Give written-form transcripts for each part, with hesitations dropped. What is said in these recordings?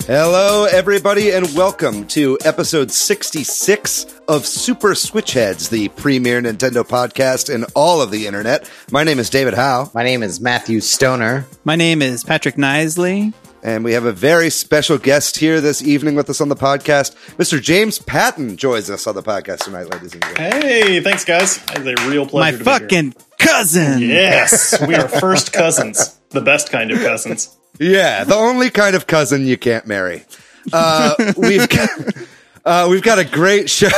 Hello, everybody, and welcome to episode 66 of Super Switch Headz, the premier Nintendo podcast in all of the internet. My name is David Howe. My name is Matthew Stoner. My name is Patrick Nisley. And we have a very special guest here this evening with us on the podcast. Mr. James Patton joins us on the podcast tonight, ladies and gentlemen. Hey, thanks, guys. It's a real pleasure to be here. My fucking cousin! Yes, we are first cousins. The best kind of cousins. Yeah, the only kind of cousin you can't marry. We've got a great show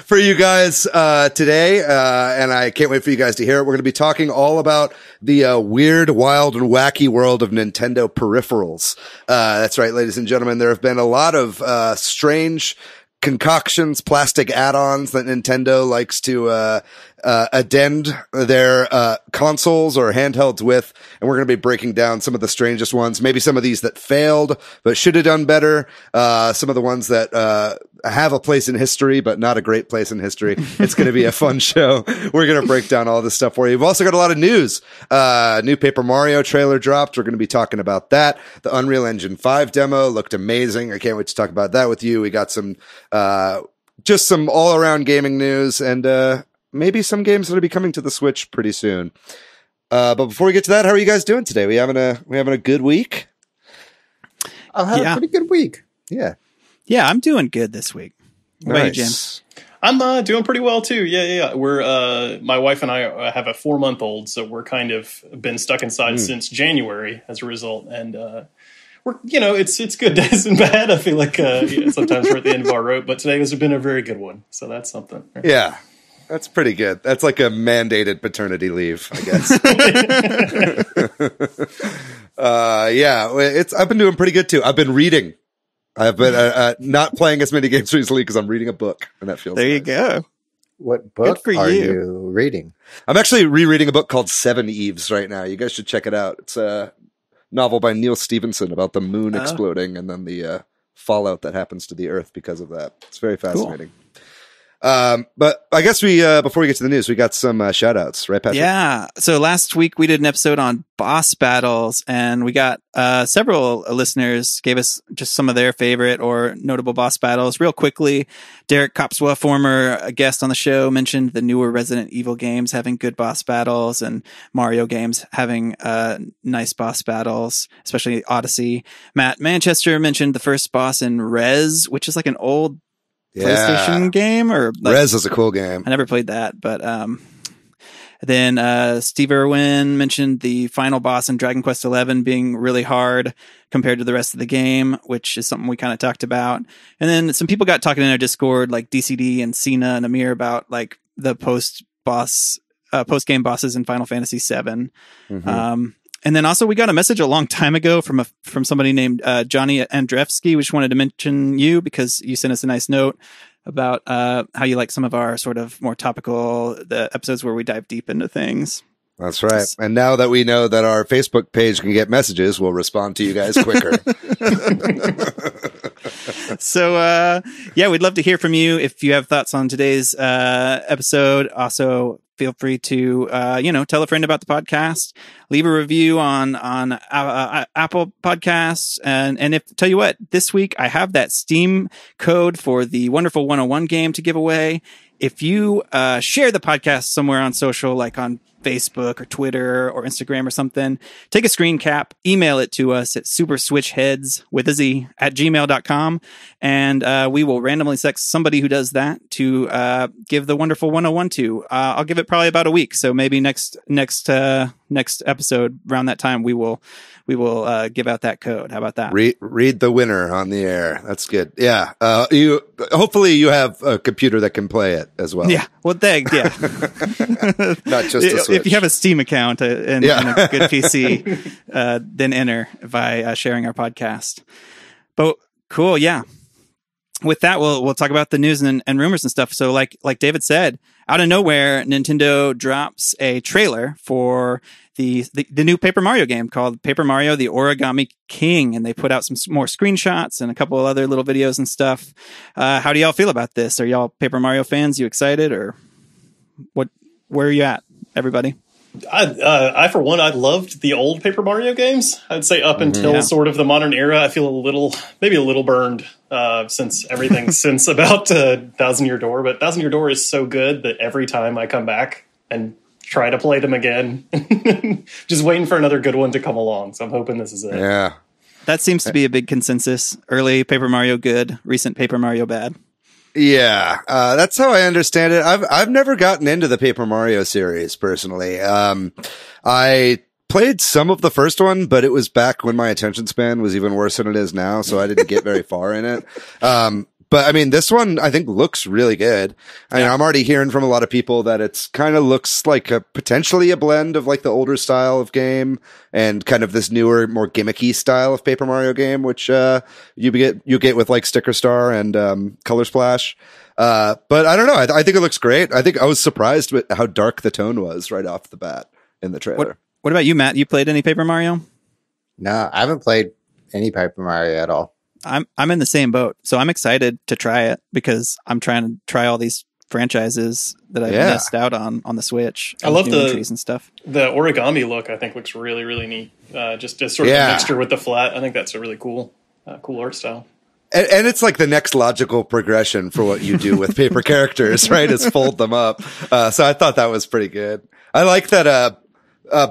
for you guys today, and I can't wait for you guys to hear it. We're going to be talking all about the weird, wild, and wacky world of Nintendo peripherals. That's right, ladies and gentlemen. There have been a lot of strange concoctions, plastic add-ons that Nintendo likes to addend their consoles or handhelds with, and we're going to be breaking down some of the strangest ones, maybe some of these that failed but should have done better, some of the ones that have a place in history but not a great place in history. It's going to be a fun show. We're going to break down all this stuff for you. We've also got a lot of news. New Paper Mario trailer dropped. We're going to be talking about that. The Unreal Engine 5 demo looked amazing. I can't wait to talk about that with you. We got some just some all-around gaming news and maybe some games that'll be coming to the Switch pretty soon. But before we get to that, how are you guys doing today? We having a good week? I'll have a pretty good week. Yeah. Yeah, I'm doing good this week. What about you, James? I'm doing pretty well too. Yeah. We're my wife and I have a 4-month-old, so we're kind of been stuck inside since January as a result, and we're it's good days and bad. I feel like sometimes we're at the end of our rope, but today has been a very good one, so that's something. Yeah. That's pretty good. That's like a mandated paternity leave, I guess. I've been doing pretty good too. I've been reading. I've been not playing as many games recently because I'm reading a book, and that feels there. Nice. You go. What book are you reading? I'm actually rereading a book called Seven Eves right now. You guys should check it out. It's a novel by Neil Stephenson about the moon exploding and then the fallout that happens to the Earth because of that. It's very fascinating. Cool. But I guess before we get to the news, we got some shout outs, right, Patrick? Yeah. So last week we did an episode on boss battles, and we got several listeners gave us just some of their favorite or notable boss battles. Real quickly, Derek Copswell, former guest on the show, mentioned the newer Resident Evil games having good boss battles and Mario games having nice boss battles, especially Odyssey. Matt Manchester mentioned the first boss in Rez, which is like an old PlayStation game, or like, Rez is a cool game. I never played that, but then Steve Irwin mentioned the final boss in Dragon Quest XI being really hard compared to the rest of the game, which is something we kind of talked about. And then some people got talking in our Discord, like DCD and Cena and Amir, about like the post game bosses in Final Fantasy VII. Mm-hmm. And then also we got a message a long time ago from somebody named Johnny Andrevsky. We just wanted to mention you because you sent us a nice note about how you like some of our sort of more topical the episodes where we dive deep into things. That's right. And now that we know that our Facebook page can get messages, we'll respond to you guys quicker. So, we'd love to hear from you if you have thoughts on today's episode. Also, feel free to, tell a friend about the podcast, leave a review on Apple Podcasts. And tell you what, this week I have that Steam code for the Wonderful 101 game to give away. If you share the podcast somewhere on social, like on Facebook or Twitter or Instagram or something, take a screen cap, email it to us at superswitchheadz with a Z at gmail.com. And we will randomly select somebody who does that to give the Wonderful 101 to. I'll give it probably about a week. So maybe next episode around that time, we will give out that code. How about that? Read the winner on the air. That's good. Yeah. Hopefully you have a computer that can play it as well. Yeah. Well, yeah. Not just a Switch. If you have a Steam account and a good PC, then enter by sharing our podcast. But cool. Yeah. With that, we'll talk about the news and rumors and stuff. So like David said, out of nowhere, Nintendo drops a trailer for the new Paper Mario game called Paper Mario: The Origami King, and they put out some more screenshots and a couple of other little videos and stuff. How do y'all feel about this? Are y'all Paper Mario fans? You excited, or what where are you at, everybody? I for one, I loved the old Paper Mario games. I'd say up until sort of the modern era, I feel maybe a little burned since everything since about Thousand Year Door. But Thousand Year Door is so good that every time I come back and try to play them again, just waiting for another good one to come along. So I'm hoping this is it. Yeah, that seems to be a big consensus. Early Paper Mario good, recent Paper Mario bad. Yeah, that's how I understand it. I've never gotten into the Paper Mario series personally. I played some of the first one, but it was back when my attention span was even worse than it is now, so I didn't get very far in it. But I mean, this one I think looks really good. I mean, I'm already hearing from a lot of people that it's kind of looks like potentially a blend of like the older style of game and kind of this newer, more gimmicky style of Paper Mario game, which you get with like Sticker Star and Color Splash. But I don't know. I think it looks great. I think I was surprised with how dark the tone was right off the bat in the trailer. What about you, Matt? You played any Paper Mario? No, I haven't played any Paper Mario at all. I'm in the same boat, so I'm excited to try it because I'm trying to try all these franchises that I've missed out on the Switch. I love the trees and stuff. The origami look. I think looks really, really neat. Just sort of a mixture with the flat. I think that's a really cool art style. And it's like the next logical progression for what you do with paper characters, right? Is fold them up. So I thought that was pretty good. I like that.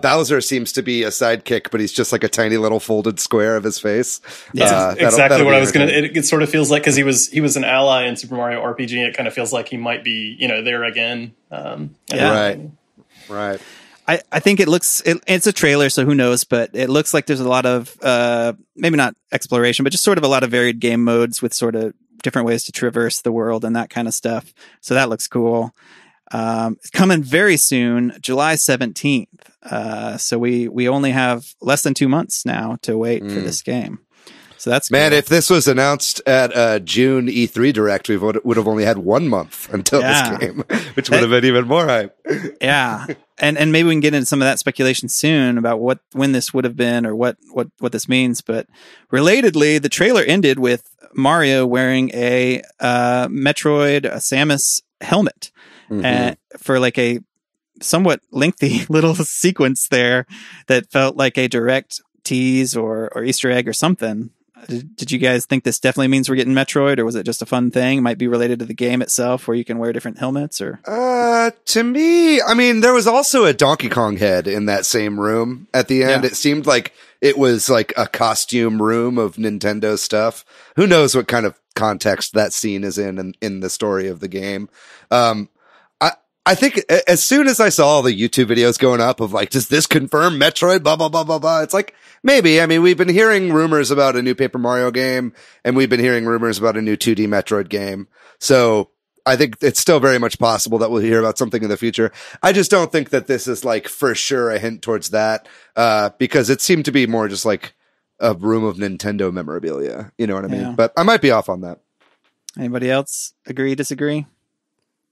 Bowser seems to be a sidekick, but he's just like a tiny little folded square of his face. Yeah, exactly what I was going to. It sort of feels like because he was an ally in Super Mario RPG. It kind of feels like he might be there again. Right. I think it's a trailer, so who knows? But it looks like there's a lot of maybe not exploration, but just sort of a lot of varied game modes with sort of different ways to traverse the world and that kind of stuff. So that looks cool. It's coming very soon, July 17th. So we only have less than 2 months now to wait for this game. So that's man. cool. If this was announced at June E3 Direct, we would have only had 1 month until this game, which would have been even more hype. Yeah, and maybe we can get into some of that speculation soon about when this would have been or what this means. But relatedly, the trailer ended with Mario wearing a Metroid Samus helmet. For like a somewhat lengthy little sequence there that felt like a direct tease or Easter egg or something. Did you guys think this definitely means we're getting Metroid, or was it just a fun thing? Might be related to the game itself where you can wear different helmets or? To me, I mean, there was also a Donkey Kong head in that same room at the end. Yeah. It seemed like it was like a costume room of Nintendo stuff. Who knows what kind of context that scene is in the story of the game. I think as soon as I saw all the YouTube videos going up of like, does this confirm Metroid, blah, blah, blah, blah, blah. It's like, maybe. I mean, we've been hearing rumors about a new Paper Mario game and we've been hearing rumors about a new 2D Metroid game. So I think it's still very much possible that we'll hear about something in the future. I just don't think that this is like for sure a hint towards that, because it seemed to be more just like a room of Nintendo memorabilia. You know what I mean? But I might be off on that. Anybody else agree, disagree?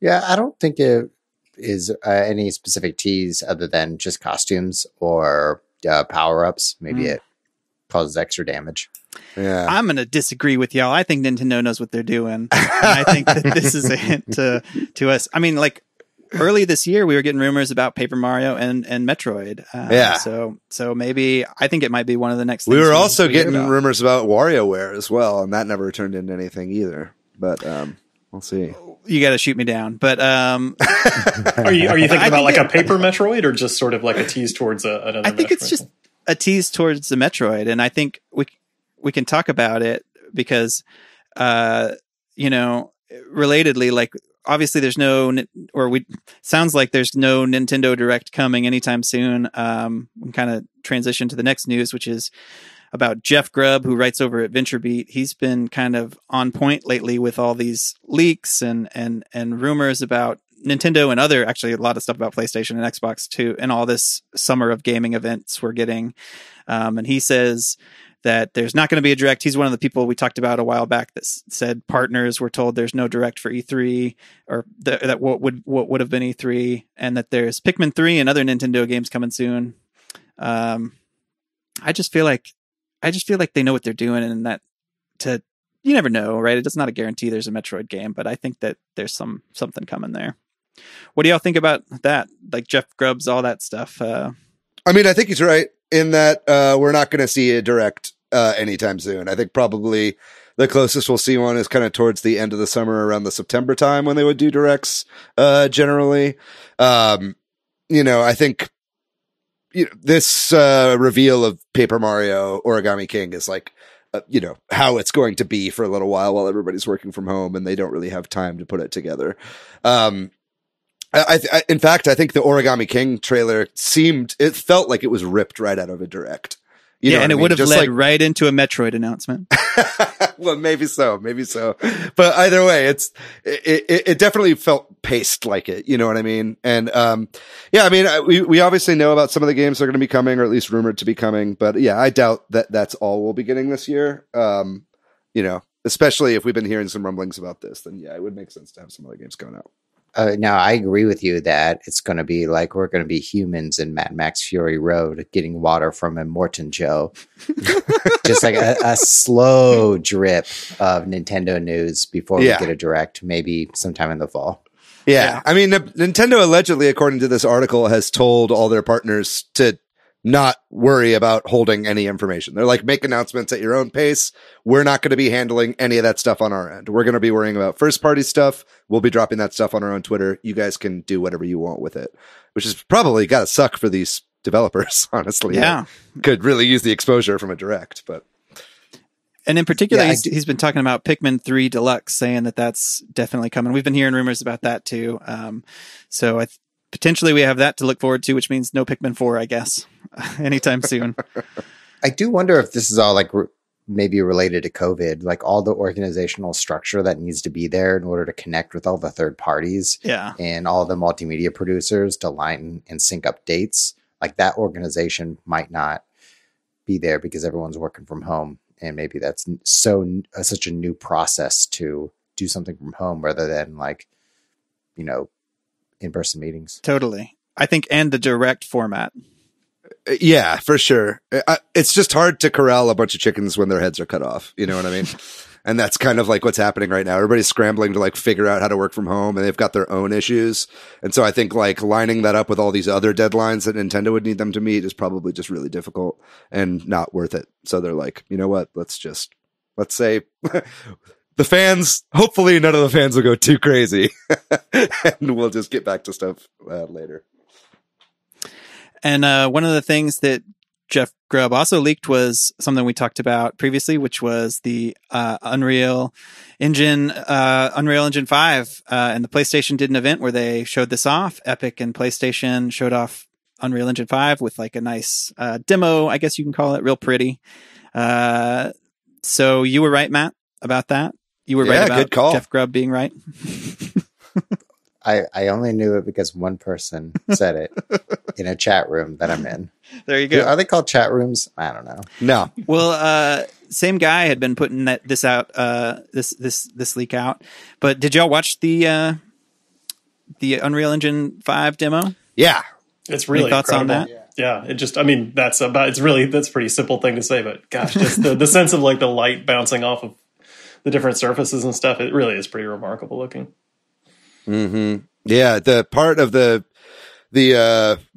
Yeah, I don't think it is any specific tease other than just costumes or power-ups. Maybe it causes extra damage. Yeah, I'm going to disagree with y'all. I think Nintendo knows what they're doing. And I think that this is a hint to us. I mean, like early this year, we were getting rumors about Paper Mario and Metroid. So maybe I think it might be one of the next things. We were also getting rumors about WarioWare as well, and that never turned into anything either. But we'll see. You got to shoot me down, but are you thinking about like a paper Metroid or just sort of like a tease towards another? I think Metroid? It's just a tease towards the Metroid, and I think we can talk about it because relatedly, like obviously there's sounds like there's no Nintendo Direct coming anytime soon. We can kind of transition to the next news, which is about Jeff Grubb, who writes over at VentureBeat. He's been kind of on point lately with all these leaks and rumors about Nintendo and actually a lot of stuff about PlayStation and Xbox too, and all this summer of gaming events we're getting. And he says that there's not going to be a Direct. He's one of the people we talked about a while back that said partners were told there's no Direct for E3 or that what would have been E3, and that there's Pikmin 3 and other Nintendo games coming soon. I just feel like they know what they're doing, and you never know, right? It's not a guarantee there's a Metroid game, but I think that there's something coming there. What do y'all think about that? Like Jeff Grubb's, all that stuff. I mean, I think he's right in that we're not going to see a direct anytime soon. I think probably the closest we'll see one is kind of towards the end of the summer, around the September time when they would do directs generally. I think this reveal of Paper Mario Origami King is like, how it's going to be for a little while everybody's working from home and they don't really have time to put it together. In fact, I think the Origami King trailer it felt like it was ripped right out of a direct. And it would have led right into a Metroid announcement. Well, maybe so. But either way, it definitely felt paced like it. You know what I mean? And we obviously know about some of the games that are going to be coming, or at least rumored to be coming. But yeah, I doubt that that's all we'll be getting this year. Especially if we've been hearing some rumblings about this, then yeah, it would make sense to have some other games coming out. Now, I agree with you that it's going to be like we're going to be humans in Mad Max Fury Road getting water from a Morton Joe. Just like a slow drip of Nintendo news before we get a direct, maybe sometime in the fall. Yeah. I mean, Nintendo allegedly, according to this article, has told all their partners to not worry about holding any information. They're like, make announcements at your own pace. We're not going to be handling any of that stuff on our end. We're going to be worrying about first party stuff. We'll be dropping that stuff on our own Twitter. You guys can do whatever you want with it, which is probably got to suck for these developers, honestly. Yeah. Could really use the exposure from a direct, but. And in particular, he's been talking about Pikmin 3 Deluxe, saying that that's definitely coming. We've been hearing rumors about that too. So potentially we have that to look forward to, which means no Pikmin 4, I guess, anytime soon. I do wonder if this is all like maybe related to COVID, like all the organizational structure that needs to be there in order to connect with all the third parties and all the multimedia producers to line and sync up dates. Like that organization might not be there because everyone's working from home. And maybe that's such a new process to do something from home rather than like, in-person meetings. Totally. I think, and the direct format. Yeah, for sure. It's just hard to corral a bunch of chickens when their heads are cut off. You know what I mean? And that's kind of like what's happening right now. Everybody's scrambling to like figure out how to work from home, and they've got their own issues. And so I think like lining that up with all these other deadlines that Nintendo would need them to meet is probably just really difficult and not worth it. So they're like, you know what? Let's say the fans, hopefully none of the fans will go too crazy and we'll just get back to stuff later. And one of the things that Jeff Grubb also leaked was something we talked about previously, which was the Unreal Engine 5. And the PlayStation did an event where they showed this off. Epic and PlayStation showed off Unreal Engine 5 with like a nice demo, I guess you can call it, real pretty. So you were right, Matt, about that. You were right about good call. Jeff Grubb being right. I only knew it because one person said it in a chat room that I'm in. There you go. Are they called chat rooms? I don't know. No. Well, same guy had been putting this out, this leak out. But did y'all watch the Unreal Engine 5 demo? Yeah. It's really Any thoughts incredible. on that? Yeah. It just, that's a pretty simple thing to say, but gosh, just the sense of like the light bouncing off of the different surfaces and stuff, it really is pretty remarkable looking. Mm-hmm. Yeah, the part of the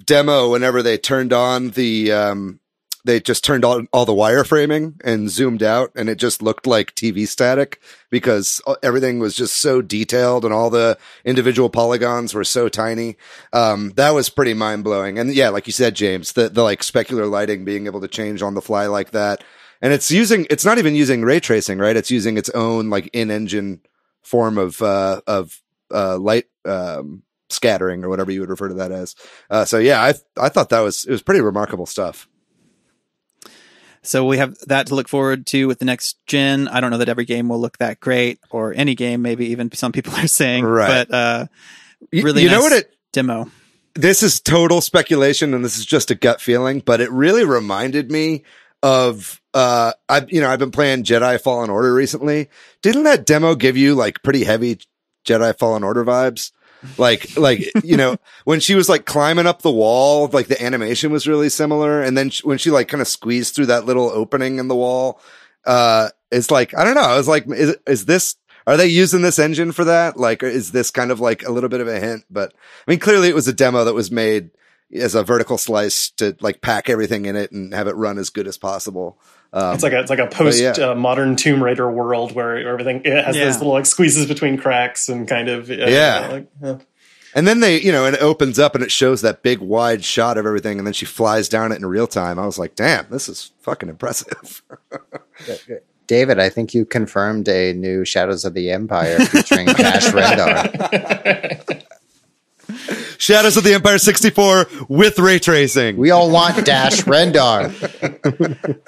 demo, whenever they turned on they just turned on all the wireframing and zoomed out, and it just looked like TV static because everything was just so detailed and all the individual polygons were so tiny. That was pretty mind blowing. And yeah, like you said, James, the like specular lighting being able to change on the fly like that. And it's not even using ray tracing, right? It's using its own like in-engine form of light scattering or whatever you would refer to that as. So yeah, I thought it was pretty remarkable stuff. So we have that to look forward to with the next gen. I don't know that every game will look that great, or any game, maybe even some people are saying, right. But really you nice know what demo. This is total speculation and this is just a gut feeling, but it really reminded me of I've been playing Jedi Fallen Order recently. Didn't that demo give you like pretty heavy Jedi Fallen Order vibes? Like when she was like climbing up the wall, like the animation was really similar. And then when she like kind of squeezed through that little opening in the wall, it's like, I don't know. I was like, Are they using this engine for that? Like, is this kind of like a little bit of a hint? But I mean, clearly it was a demo that was made as a vertical slice to like pack everything in it and have it run as good as possible. It's like a post modern Tomb Raider world where everything it has those little like squeezes between cracks and kind of And then they, you know, and it opens up and it shows that big wide shot of everything, and then she flies down it in real time. I was like, damn, this is fucking impressive. David, I think you confirmed a new Shadows of the Empire featuring Dash Rendar. Shadows of the Empire 64 with ray tracing. We all want Dash Rendar.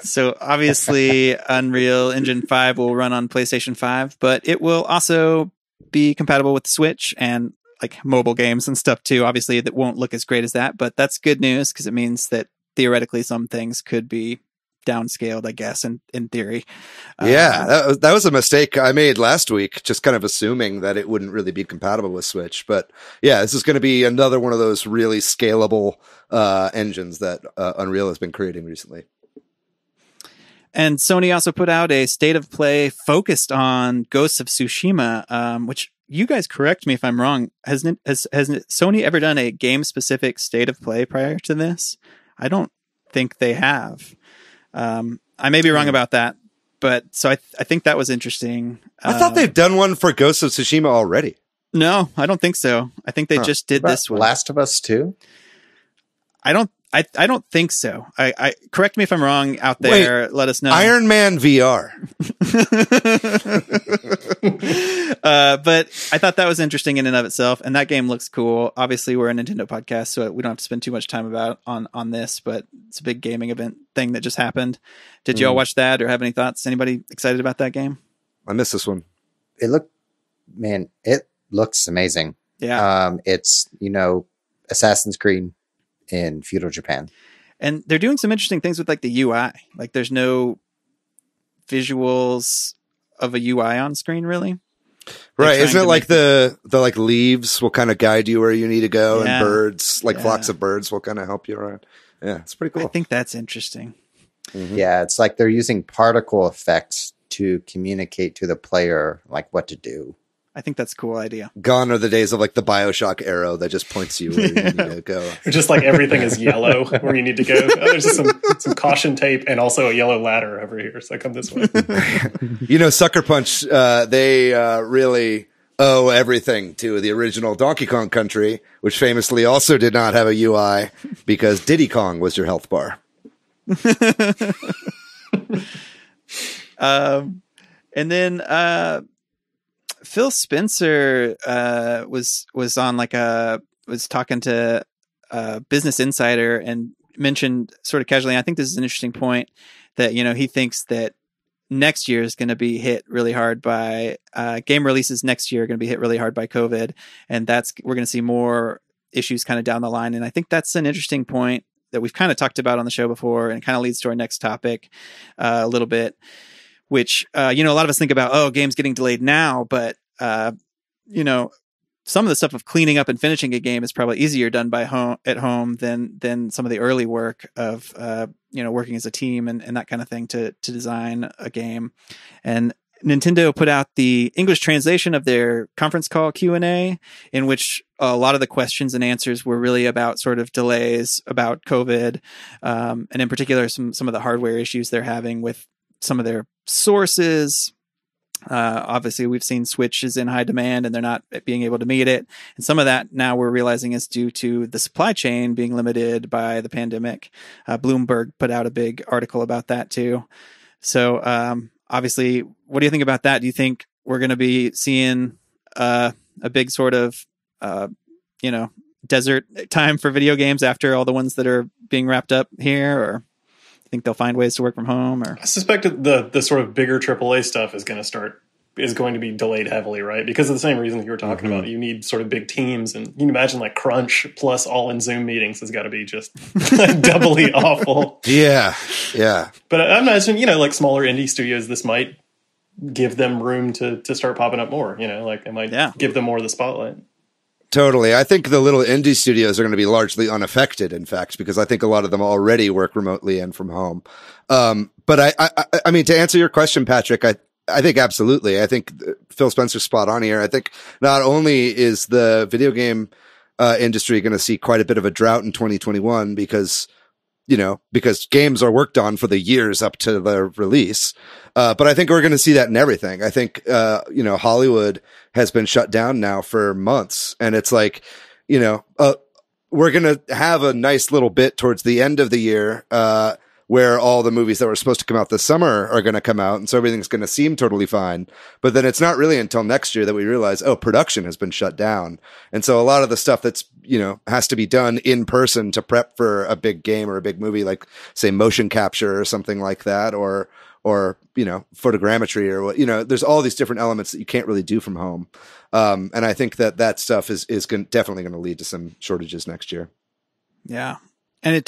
So obviously Unreal Engine 5 will run on PlayStation 5, but it will also be compatible with the Switch and like mobile games and stuff too. Obviously that won't look as great as that, but that's good news because it means that theoretically some things could be downscaled, I guess, in theory. That was a mistake I made last week, just kind of assuming that it wouldn't really be compatible with Switch. But yeah, this is going to be another one of those really scalable engines that Unreal has been creating recently. And Sony also put out a state of play focused on Ghosts of Tsushima, which you guys correct me if I'm wrong. Has Sony ever done a game specific state of play prior to this? I don't think they have. I may be wrong about that, but so I think that was interesting. I thought they've done one for Ghosts of Tsushima already. No, I don't think so. I think they just did this one. Last of Us 2? I don't think so. I correct me if I'm wrong out there. Wait, let us know. Iron Man VR. But I thought that was interesting in and of itself, and that game looks cool. Obviously, we're a Nintendo podcast, so we don't have to spend too much time on this. But it's a big gaming event thing that just happened. Did y'all watch that or have any thoughts? Anybody excited about that game? I missed this one. It looks amazing. Yeah. It's Assassin's Creed in feudal Japan. And they're doing some interesting things with like the UI. Like there's no visuals of a UI on screen really. Right. Isn't it like the like leaves will kind of guide you where you need to go, and birds, like flocks of birds will kind of help you around. Yeah, it's pretty cool. I think that's interesting. Mm-hmm. Yeah, it's like they're using particle effects to communicate to the player like what to do. I think that's a cool idea. Gone are the days of like the BioShock arrow that just points you where you need to go. Or just like everything is yellow where you need to go. Oh, there's just some caution tape and also a yellow ladder over here. So come this way. Sucker Punch, they really owe everything to the original Donkey Kong Country, which famously also did not have a UI because Diddy Kong was your health bar. And then Phil Spencer was on was talking to Business Insider and mentioned sort of casually, I think this is an interesting point, that he thinks that next year is going to be hit really hard by game releases next year are going to be hit really hard by COVID, and we're going to see more issues kind of down the line. And I think that's an interesting point that we've kind of talked about on the show before, and it kind of leads to our next topic a little bit. Which, a lot of us think about, games getting delayed now, but, some of the stuff of cleaning up and finishing a game is probably easier done at home than some of the early work of, working as a team and that kind of thing to design a game. And Nintendo put out the English translation of their conference call Q&A, in which a lot of the questions and answers were really about sort of delays, about COVID, and in particular, some of the hardware issues they're having with some of their sources. Obviously we've seen Switch is in high demand and they're not being able to meet it. And some of that now we're realizing is due to the supply chain being limited by the pandemic. Bloomberg put out a big article about that too. So, obviously, what do you think about that? Do you think we're going to be seeing, a big sort of, desert time for video games after all the ones that are being wrapped up here, or think they'll find ways to work from home? Or I suspect the sort of bigger AAA stuff is going to be delayed heavily, right? Because of the same reason that you were talking about. You need sort of big teams, and you can imagine like crunch plus all in Zoom meetings has got to be just doubly awful. Yeah. But I imagine, like smaller indie studios, this might give them room to start popping up more, like it might give them more of the spotlight. Totally. I think the little indie studios are going to be largely unaffected, in fact, because I think a lot of them already work remotely and from home. But I mean, to answer your question, Patrick, I think absolutely. I think Phil Spencer's spot on here. I think not only is the video game industry going to see quite a bit of a drought in 2021 because games are worked on for the years up to the release. But I think we're going to see that in everything. I think, Hollywood has been shut down now for months, and it's like, we're going to have a nice little bit towards the end of the year, where all the movies that were supposed to come out this summer are going to come out. And so everything's going to seem totally fine. But then it's not really until next year that we realize, production has been shut down. And so a lot of the stuff that's, has to be done in person to prep for a big game or a big movie, like say motion capture or something like that, or photogrammetry or there's all these different elements that you can't really do from home. And I think that stuff is definitely going to lead to some shortages next year. Yeah. And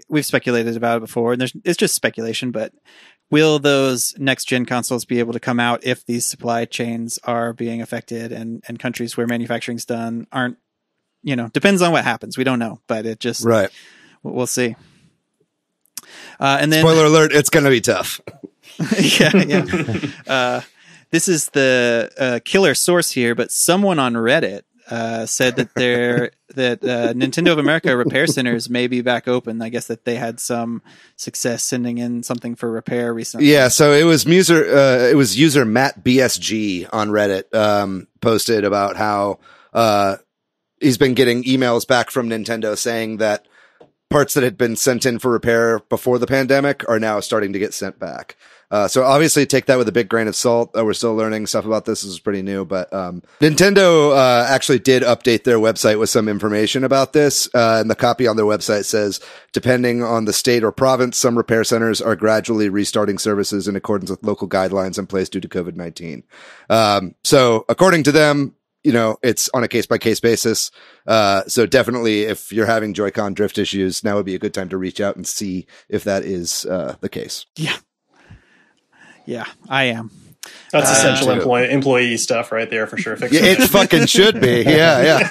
we've speculated about it before, and it's just speculation, but will those next gen consoles be able to come out if these supply chains are being affected and countries where manufacturing's done aren't, depends on what happens. We don't know, but it just, right. We'll see. And then spoiler alert, it's going to be tough. Yeah. This is the killer source here, but someone on Reddit said that Nintendo of America repair centers may be back open. I guess that they had some success sending in something for repair recently. Yeah, so it was user Matt BSG on Reddit posted about how he's been getting emails back from Nintendo saying that parts that had been sent in for repair before the pandemic are now starting to get sent back. So obviously take that with a big grain of salt. We're still learning stuff about this. This is pretty new, but Nintendo actually did update their website with some information about this. And the copy on their website says, depending on the state or province, some repair centers are gradually restarting services in accordance with local guidelines in place due to COVID-19. So according to them, it's on a case-by-case basis. So definitely if you're having Joy-Con drift issues, now would be a good time to reach out and see if that is the case. Yeah, I am. That's essential employee stuff right there for sure. Yeah, it fucking should be. Yeah.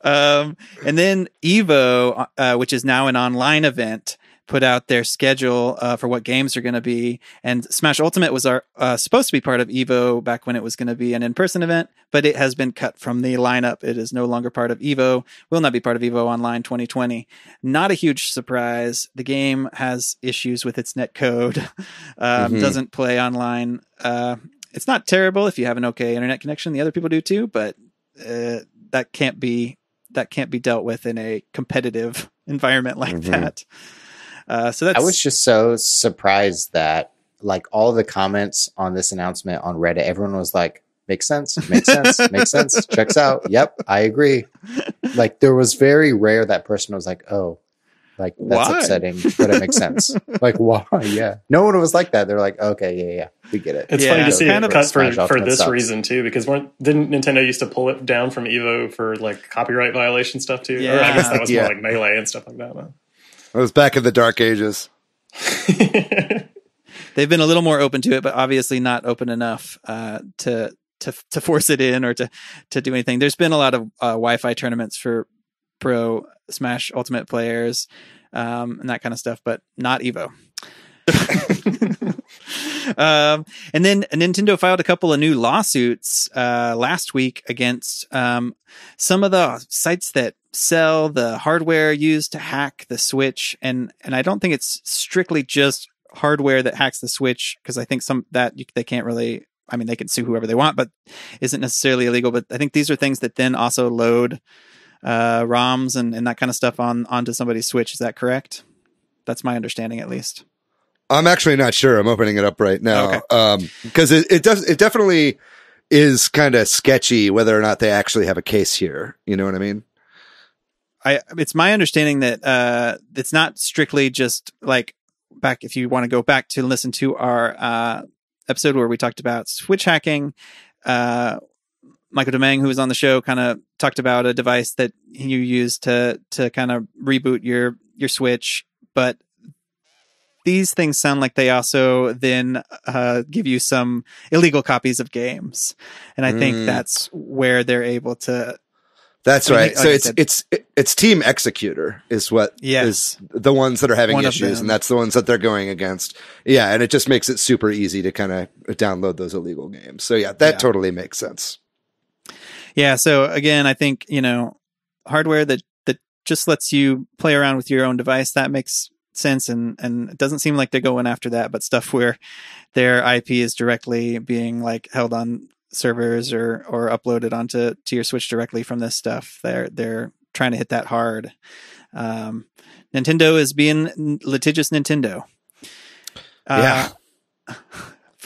And then Evo, which is now an online event, put out their schedule for what games are going to be. And Smash Ultimate was supposed to be part of Evo back when it was going to be an in-person event, but it has been cut from the lineup. It is no longer part of Evo, will not be part of Evo Online 2020. Not a huge surprise. The game has issues with its netcode, doesn't play online. It's not terrible if you have an okay internet connection. The other people do too, but that can't be dealt with in a competitive environment like that. So I was just so surprised that like all the comments on this announcement on Reddit, everyone was like, makes sense, checks out. Yep, I agree. Like there was very rare that person was like, oh, like that's upsetting, but it makes sense. Like why? Yeah. No one was like that. They're like, okay, yeah, we get it. It's funny to see it cut for this reason too, because didn't Nintendo used to pull it down from Evo for like copyright violation stuff too? Yeah. Or I guess that was more like Melee and stuff like that. Huh? It was back in the dark ages. They've been a little more open to it, but obviously not open enough to force it in or to do anything. There's been a lot of Wi-Fi tournaments for pro Smash Ultimate players and that kind of stuff, but not Evo. And then Nintendo filed a couple of new lawsuits last week against some of the sites that sell the hardware used to hack the Switch, and I don't think it's strictly just hardware that hacks the Switch, because I think they can't really. I mean, they can sue whoever they want, but isn't necessarily illegal. But I think these are things that then also load ROMs and that kind of stuff onto somebody's Switch. Is that correct? That's my understanding, at least. I'm actually not sure. I'm opening it up right now. Okay. Because it definitely is kind of sketchy whether or not they actually have a case here. You know what I mean? It's my understanding that it's not strictly just like if you want to go back to listen to our episode where we talked about Switch hacking, Michael Domingue, who was on the show, kind of talked about a device that you use to kind of reboot your Switch, but these things sound like they also then give you some illegal copies of games. And I think that's where they're able to That's right. So it's Team Executor is what is the ones that are having issues, and that's the ones that they're going against. Yeah, and it just makes it super easy to kind of download those illegal games. So yeah, that totally makes sense. Yeah. So again, I think, hardware that just lets you play around with your own device, that makes sense. And it doesn't seem like they're going after that, but stuff where their IP is directly being like held on servers or uploaded onto your Switch directly from this stuff. They're trying to hit that hard. Nintendo is being litigious Nintendo. Yeah.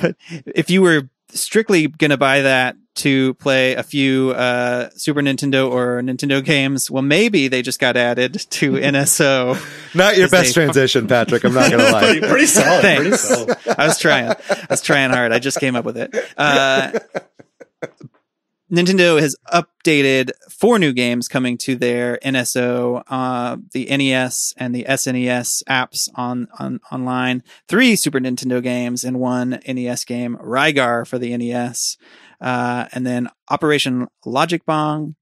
But if you were strictly going to buy that to play a few Super Nintendo or Nintendo games, well, maybe they just got added to NSO. Not your best transition, Patrick. I'm not going to lie. Pretty solid. Thanks. Pretty solid. I was trying hard. I just came up with it. Nintendo has updated 4 new games coming to their NSO, the NES and the SNES apps online, 3 Super Nintendo games and 1 NES game, Rygar for the NES, and then Operation Logic Bong,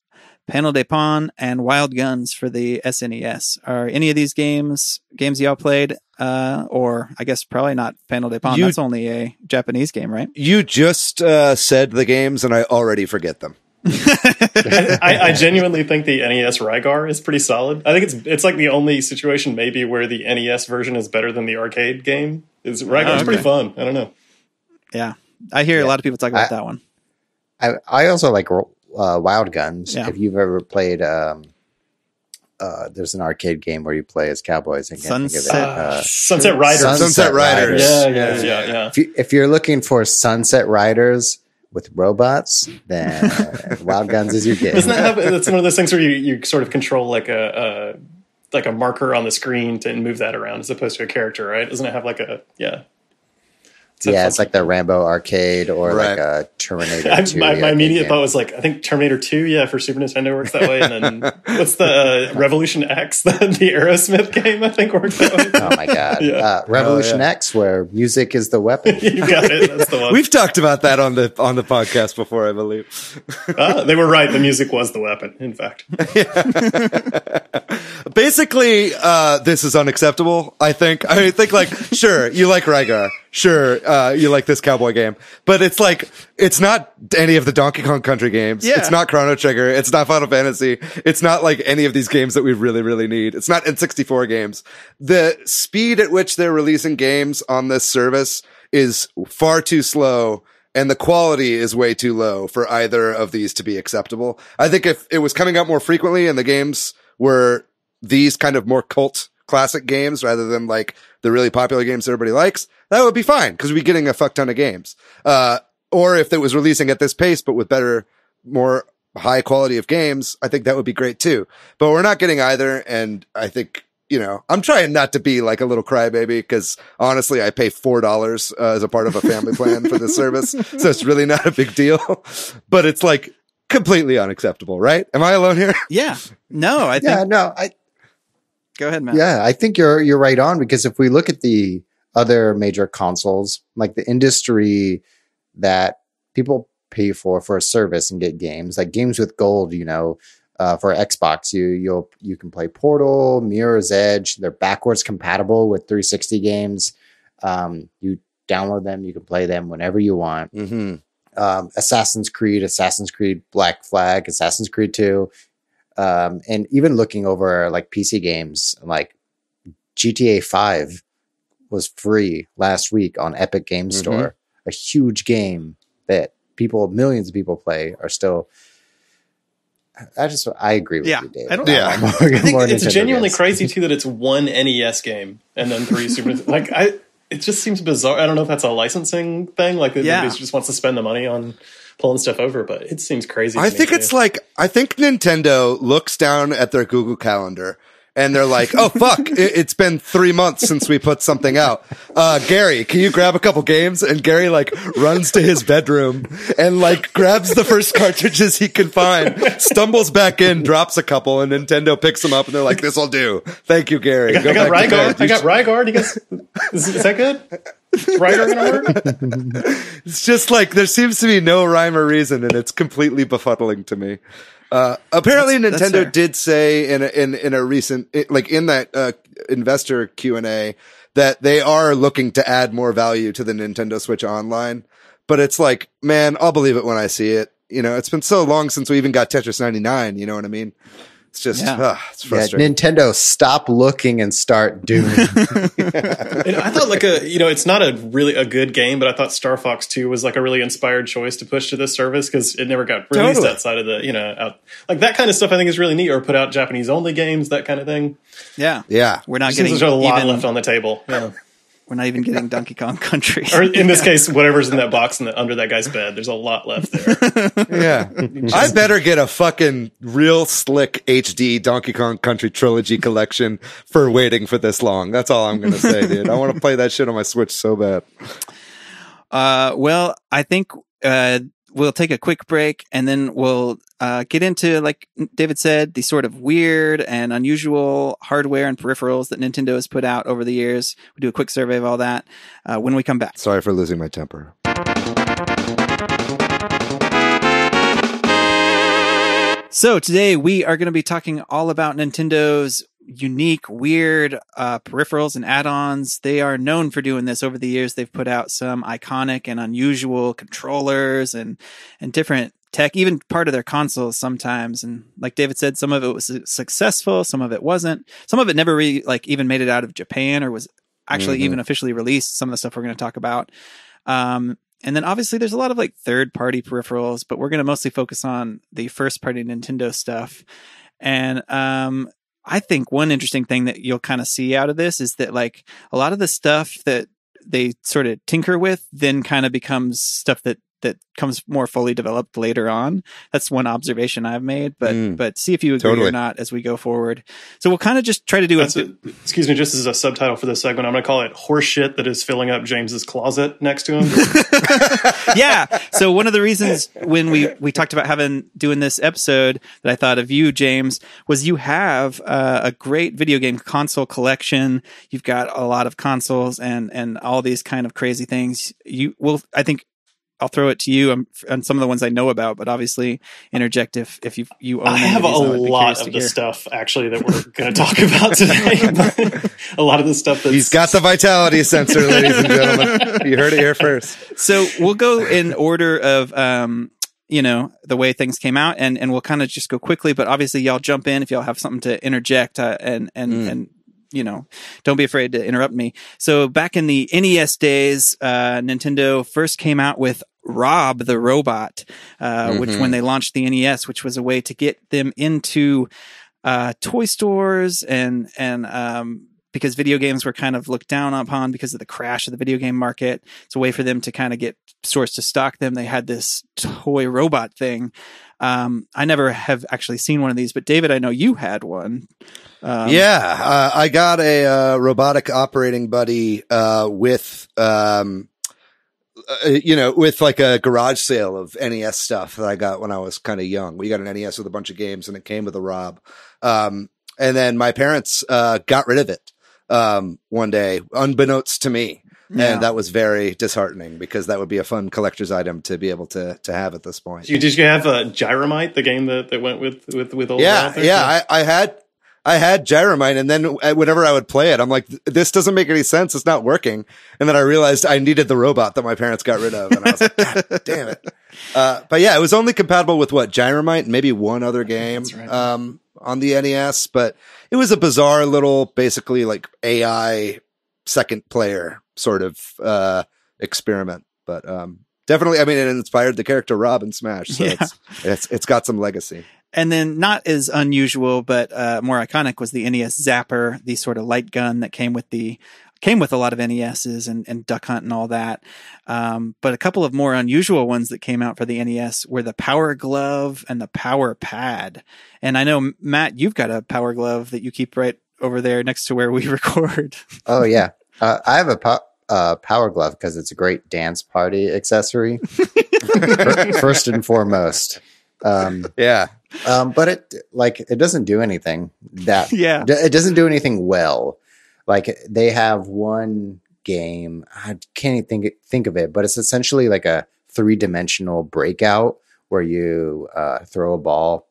Panel de Pon, and Wild Guns for the SNES. Are any of these games y'all played? Or I guess probably not Panel de Pon. That's only a Japanese game, right? You just said the games, and I already forget them. I genuinely think the NES Rygar is pretty solid. I think it's like the only situation maybe where the NES version is better than the arcade game. Rygar's pretty fun. I don't know. Yeah, I hear a lot of people talk about that one. I also like Wild Guns. Yeah. If you've ever played, there's an arcade game where you play as cowboys. I can't think of it. Sunset Riders. Sunset Riders. Yeah. If you're looking for Sunset Riders with robots, then Wild Guns is your game. Doesn't that have? It's one of those things where you sort of control like a marker on the screen to move that around as opposed to a character, right? Doesn't it have like a it's like the Rambo arcade or like a Terminator 2. My immediate thought was like, I think Terminator 2, for Super Nintendo works that way. And then what's the Revolution X, the Aerosmith game, I think works that way. Oh my God. Revolution X, where music is the weapon. You got it. That's the one. We've talked about that on the podcast before, I believe. They were right. The music was the weapon, in fact. Basically, this is unacceptable, I think. I think, like, sure, you like Rygar. Sure, you like this cowboy game, but it's like, it's not any of the Donkey Kong Country games. Yeah. It's not Chrono Trigger. It's not Final Fantasy. It's not like any of these games that we really, really need. It's not N64 games. The speed at which they're releasing games on this service is far too slow, and the quality is way too low for either of these to be acceptable. I think if it was coming out more frequently and the games were these kind of more cult classic games rather than like the really popular games everybody likes, that would be fine because we'd be getting a fuck ton of games. Or if it was releasing at this pace, but with better, more high quality of games, I think that would be great too. But we're not getting either. And I think, I'm trying not to be like a little crybaby because honestly, I pay $4 as a part of a family plan for this service. So it's really not a big deal, but it's like completely unacceptable, right? Am I alone here? Yeah. No, I think. Go ahead, Matt. Yeah, I think you're right on, because if we look at the other major consoles, like the industry that people pay for a service and get games, like games with gold, for Xbox, you can play Portal, Mirror's Edge. They're backwards compatible with 360 games. You download them, you can play them whenever you want. Mm-hmm. Assassin's Creed Black Flag, Assassin's Creed 2. And even looking over like PC games, like GTA 5 was free last week on Epic Games Store. A huge game that millions of people play are still. I agree with you, Dave. I think it's genuinely crazy too that it's one NES game and then 3 Super. It just seems bizarre. I don't know if that's a licensing thing. Like maybe just wants to spend the money on pulling stuff over, but it seems crazy. I think it's like, I think Nintendo looks down at their Google Calendar and they're like, oh, fuck, it's been 3 months since we put something out. Gary, can you grab a couple games? And Gary like runs to his bedroom and like grabs the first cartridges he can find, stumbles back in, drops a couple, and Nintendo picks them up and they're like, this'll do. Thank you, Gary. I got Rygar. Is that good? Is Rygar gonna work? It's just like, there seems to be no rhyme or reason, and it's completely befuddling to me. Apparently, Nintendo fair. did say in a recent, like in that investor Q&A, that they are looking to add more value to the Nintendo Switch Online. But it's like, man, I'll believe it when I see it. You know, it's been so long since we even got Tetris 99. You know what I mean? It's just, it's frustrating. Nintendo, stop looking and start doing. And I thought it's not a good game, but I thought Star Fox 2 was like a really inspired choice to push to this service because it never got released outside of the, like that kind of stuff I think is really neat, or put out Japanese only games, that kind of thing. Yeah. Yeah. We're not There's getting a lot left on the table. Yeah. We're not even getting Donkey Kong Country. Or in this case, whatever's in that box under that guy's bed. There's a lot left there. Yeah. I better get a fucking real slick HD Donkey Kong Country Trilogy collection for waiting for this long. That's all I'm going to say, dude. I want to play that shit on my Switch so bad. Well, I think we'll take a quick break and then we'll get into, like David said, the sort of weird and unusual hardware and peripherals that Nintendo has put out over the years. We'll do a quick survey of all that when we come back. Sorry for losing my temper. So today we are going to be talking all about Nintendo's unique, weird peripherals and add-ons. They are known for doing this over the years. They've put out some iconic and unusual controllers and different tech, even part of their consoles sometimes. And like David said, some of it was successful, some of it wasn't. Some of it never really even made it out of Japan or was actually even officially released. Some of the stuff we're going to talk about. And then obviously there's a lot of like third-party peripherals, but we're going to mostly focus on the first-party Nintendo stuff. And I think one interesting thing that you'll kind of see out of this is that like a lot of the stuff that they sort of tinker with then kind of becomes stuff that comes more fully developed later on. That's one observation I've made, but see if you agree or not as we go forward. So we'll kind of just try to do excuse me, just as a subtitle for this segment, I'm going to call it horseshit that is filling up James's closet next to him. Yeah. So one of the reasons when we talked about doing this episode that I thought of you, James, was you have a great video game console collection. You've got a lot of consoles and all these kind of crazy things. I think I'll throw it to you on some of the ones I know about, but obviously interject if you own. I have a lot of the stuff actually that we're going to talk about today. A lot of the stuff that's... He's got the vitality sensor, ladies and gentlemen. You heard it here first. So we'll go in order of, the way things came out and we'll kind of just go quickly, but obviously y'all jump in if y'all have something to interject and don't be afraid to interrupt me. So back in the NES days, Nintendo first came out with Rob the Robot, which when they launched the NES, which was a way to get them into toy stores and because video games were kind of looked down upon because of the crash of the video game market. It's a way for them to kind of get stores to stock them. They had this toy robot thing. I never have actually seen one of these, but David, I know you had one. I got a robotic operating buddy with like a garage sale of NES stuff that I got when I was kind of young. We got an NES with a bunch of games and it came with a Rob. And then my parents got rid of it one day, unbeknownst to me. Yeah. And that was very disheartening because that would be a fun collector's item to be able to have at this point. Did you have Gyromite, the game that went with old? Yeah. I had Gyromite, and then whenever I would play it, I'm like, this doesn't make any sense. It's not working. And then I realized I needed the robot that my parents got rid of, and I was like, God damn it. But yeah, it was only compatible with Gyromite and maybe one other game on the NES. But it was a bizarre little, basically like AI second player sort of experiment. But definitely, I mean, it inspired the character Rob in Smash, so it's got some legacy. And then not as unusual, but more iconic was the NES Zapper, the sort of light gun that came with a lot of NESs and Duck Hunt and all that. But a couple of more unusual ones that came out for the NES were the Power Glove and the Power Pad. And I know, Matt, you've got a Power Glove that you keep right over there next to where we record. Oh, yeah. I have a Power Glove because it's a great dance party accessory. First and foremost. But it doesn't do anything it doesn't do anything well. Like they have one game, I can't even think of it, but it's essentially like a 3-dimensional breakout where you throw a ball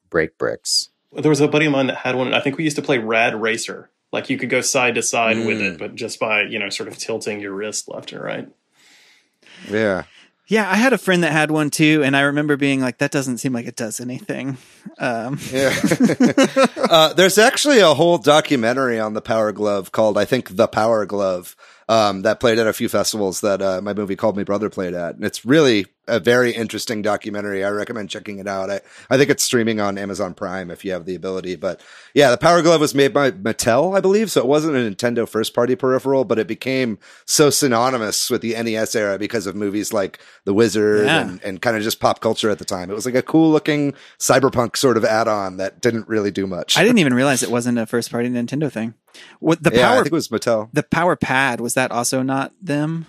break bricks. There was a buddy of mine that had one. I think we used to play Rad Racer. Like you could go side to side with it, but just by, sort of tilting your wrist left and right. Yeah. Yeah, I had a friend that had one too, and I remember being like, that doesn't seem like it does anything. Yeah. There's actually a whole documentary on the Power Glove called, I think, The Power Glove, that played at a few festivals that my movie Called Me Brother played at. And it's really a very interesting documentary. I recommend checking it out. I think it's streaming on Amazon Prime if you have the ability. But yeah, the Power Glove was made by Mattel, I believe. So it wasn't a Nintendo first party peripheral, but it became so synonymous with the NES era because of movies like The Wizard and kind of just pop culture at the time. It was like a cool looking cyberpunk sort of add-on that didn't really do much. I didn't even realize it wasn't a first party Nintendo thing. I think it was Mattel. The Power Pad, was that also not them?